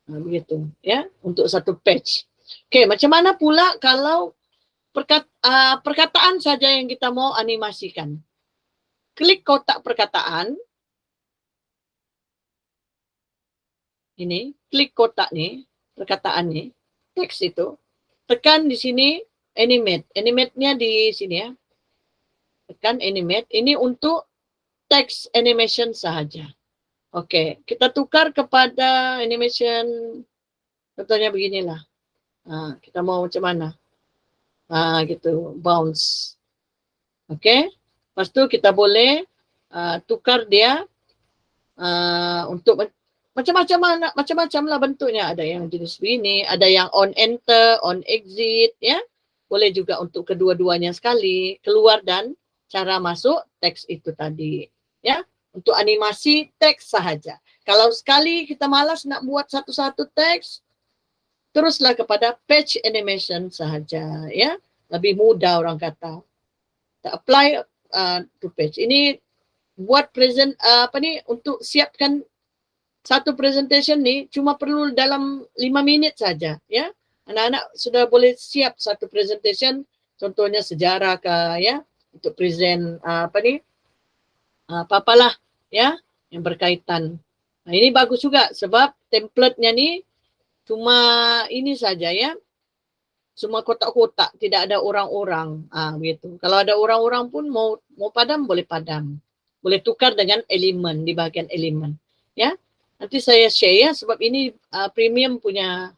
Begitu ya, untuk satu page. Okey, macam mana pula kalau perkataan saja yang kita mau animasikan? Klik kotak perkataan. Ini, klik kotak ni, perkataan ni, teks itu. Tekan di sini animate. Animate-nya di sini ya. Tekan animate. Ini untuk text animation sahaja. Okey, kita tukar kepada animation contohnya beginilah. Kita mau macam mana? Gitu, bounce. Okey. Lepas tu kita boleh tukar dia untuk macam-macam lah bentuknya. Ada yang jenis begini, ada yang on enter, on exit ya. Boleh juga untuk kedua-duanya sekali, keluar dan cara masuk teks itu tadi ya. Untuk animasi teks sahaja. Kalau sekali kita malas nak buat satu-satu teks, teruslah kepada page animation sahaja ya. Lebih mudah orang kata. Kita apply to page. Ini buat untuk siapkan satu presentation ni cuma perlu dalam 5 minit saja ya. Anak-anak sudah boleh siap satu presentation, contohnya sejarah ke ya, untuk present apa-apalah ya yang berkaitan. Ini bagus juga sebab template-nya ni cuma ini saja ya. Semua kotak-kotak, tidak ada orang-orang. Begitu. Kalau ada orang-orang pun mau padam boleh padam. Boleh tukar dengan elemen di bahagian elemen ya. Nanti saya share ya sebab ini premium punya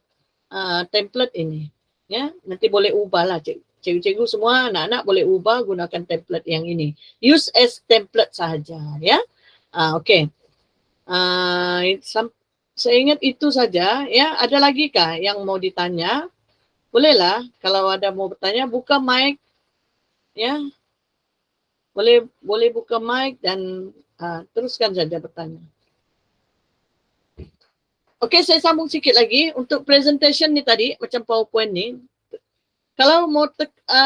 template ini. Ya, nanti boleh ubahlah cikgu-cikgu semua, anak-anak boleh ubah gunakan template yang ini. Use as template sahaja ya. Okey. Saya ingat itu saja ya. Ada lagi kah yang mau ditanya? Bolehlah kalau ada mau bertanya, buka mic ya. Boleh buka mic dan teruskan saja bertanya. Okey, saya sambung sikit lagi untuk presentation ni tadi macam PowerPoint ni. Kalau mau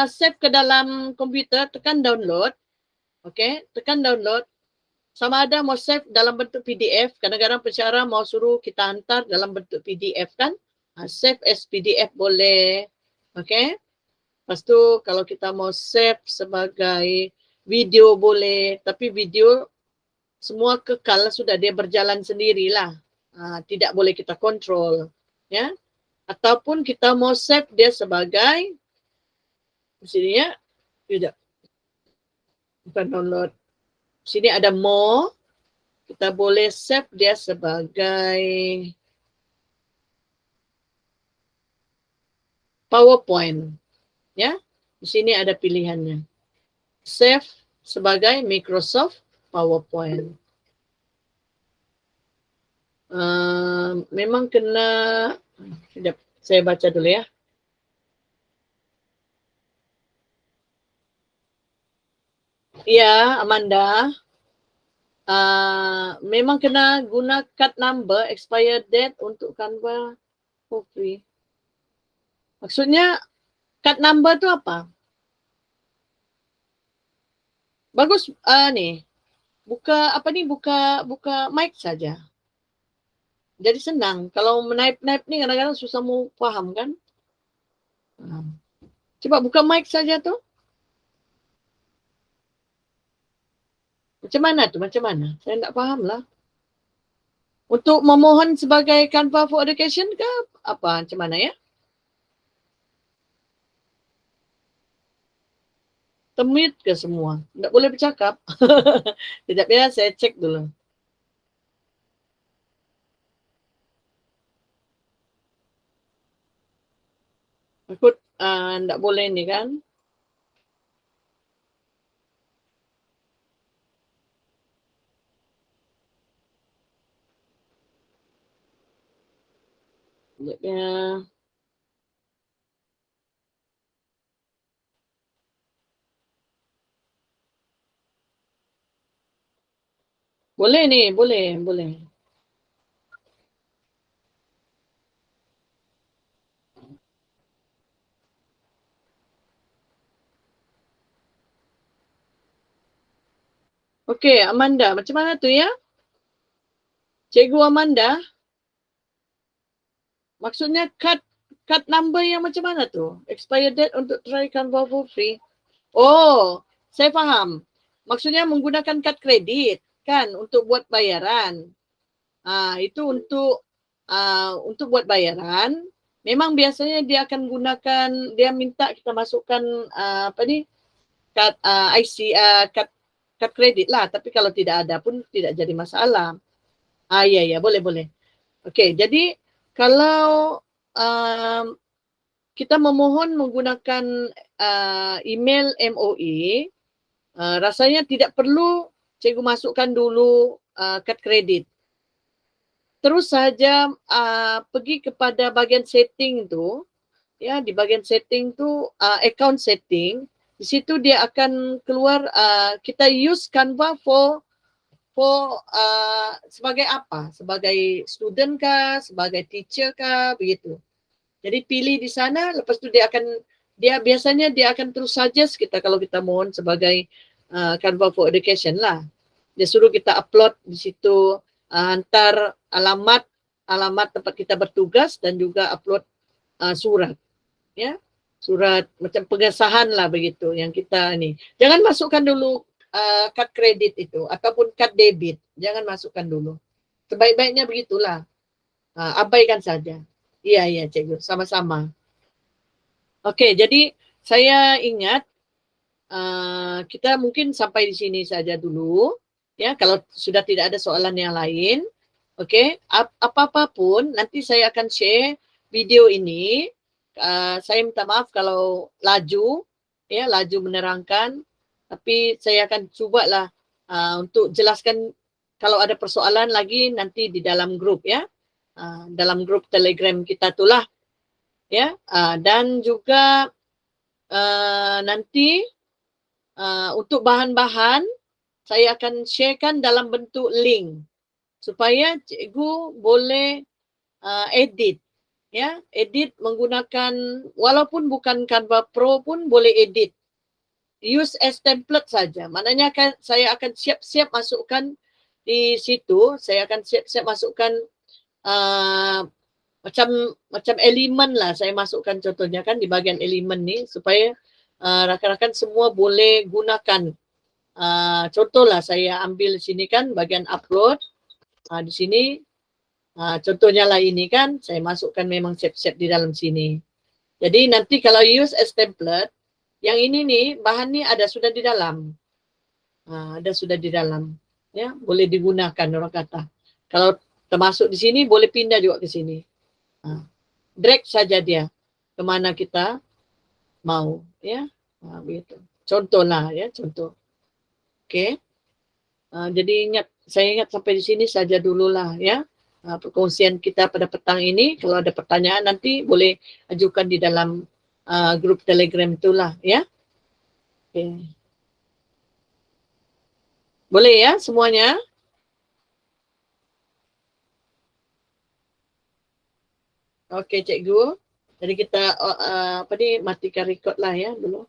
save ke dalam komputer, tekan download. Okey, tekan download. Sama ada mau save dalam bentuk PDF, kadang-kadang pensyarah mau suruh kita hantar dalam bentuk PDF kan. Save as PDF boleh. Okey. Lepas tu kalau kita mau save sebagai video boleh, tapi video semua kekal sudah dia berjalan sendirilah. Tidak boleh kita kontrol ya. Ataupun kita mau save dia sebagai sini ya. Tidak. Bukan download. Sini ada more. Kita boleh save dia sebagai PowerPoint. Ya, di sini ada pilihannya. Save sebagai Microsoft PowerPoint. Memang kena, sekejap, saya baca dulu ya. Ya, Amanda. Memang kena guna card number, expired date untuk Canva for free. Maksudnya card number tu apa? Bagus ni. Buka apa ni? Buka mic saja. Jadi senang. Kalau menaip-naip ni kadang-kadang susah mau faham kan? Coba buka mic saja tu. Macam mana tu? Macam mana? Saya tak faham lah. Untuk memohon sebagai Canva for Education ke apa? Macam mana ya? Temit ke semua? Tak boleh bercakap. Sekejap ya, saya cek dulu. Aku tak boleh ni kan? Sekejap ya. Boleh ni, boleh. Okey, Amanda, macam mana tu ya? Cikgu Amanda, maksudnya card number yang macam mana tu? Expired date untuk try Canva for free. Oh, saya faham. Maksudnya menggunakan kad kredit kan untuk buat bayaran. Itu untuk buat bayaran. Memang biasanya dia akan gunakan, dia minta kita masukkan apa ni? Kad IC, kad kredit lah. Tapi kalau tidak ada pun tidak jadi masalah. Ya, boleh. Okey, jadi kalau kita memohon menggunakan email MOE, rasanya tidak perlu cikgu masukkan dulu kad kredit. Terus saja pergi kepada bahagian setting tu, ya, di bahagian setting tu account setting, di situ dia akan keluar kita use Canva for sebagai apa? Sebagai student kah, sebagai teacher kah, begitu. Jadi pilih di sana, lepas tu dia biasanya akan terus suggest kita kalau kita mohon sebagai Canva for Education lah. Dia suruh kita upload di situ, hantar alamat tempat kita bertugas dan juga upload surat. Ya, surat macam pengesahan lah begitu yang kita ni. Jangan masukkan dulu kad kredit itu ataupun kad debit, jangan masukkan dulu. Sebaik-baiknya begitulah. Abaikan saja. Iya cikgu, sama-sama. Okey, jadi saya ingat kita mungkin sampai di sini saja dulu. Ya, kalau sudah tidak ada soalan yang lain, okey, apa-apa pun nanti saya akan share video ini. Saya minta maaf kalau laju menerangkan, tapi saya akan cubalah untuk jelaskan kalau ada persoalan lagi nanti di dalam grup ya. Dalam grup Telegram kita itulah ya, dan juga nanti untuk bahan-bahan saya akan sharekan dalam bentuk link supaya cikgu boleh edit ya, edit menggunakan walaupun bukan Canva Pro pun boleh edit, use as template saja. Maknanya saya akan siap-siap masukkan di situ, saya akan siap-siap masukkan macam elemen lah saya masukkan contohnya kan di bahagian elemen ni supaya rakan-rakan semua boleh gunakan. Contohlah saya ambil sini kan bahagian upload, di sini contohnya lah ini kan saya masukkan memang siap-siap di dalam sini. Jadi nanti kalau use as template, yang ini nih bahan ni sudah di dalam, ada sudah di dalam ya, boleh digunakan orang kata. Kalau termasuk di sini boleh pindah juga ke sini. Drag saja dia. kemana kita mau, ya. Begitu. Contohlah, ya, contoh. Oke. Jadi saya ingat sampai di sini saja dululah, ya. Perkongsian kita pada petang ini. Kalau ada pertanyaan nanti boleh ajukan di dalam grup Telegram itulah, ya. Oke. Boleh ya semuanya? Oke, cikgu. Jadi kita matikan record lah ya dulu.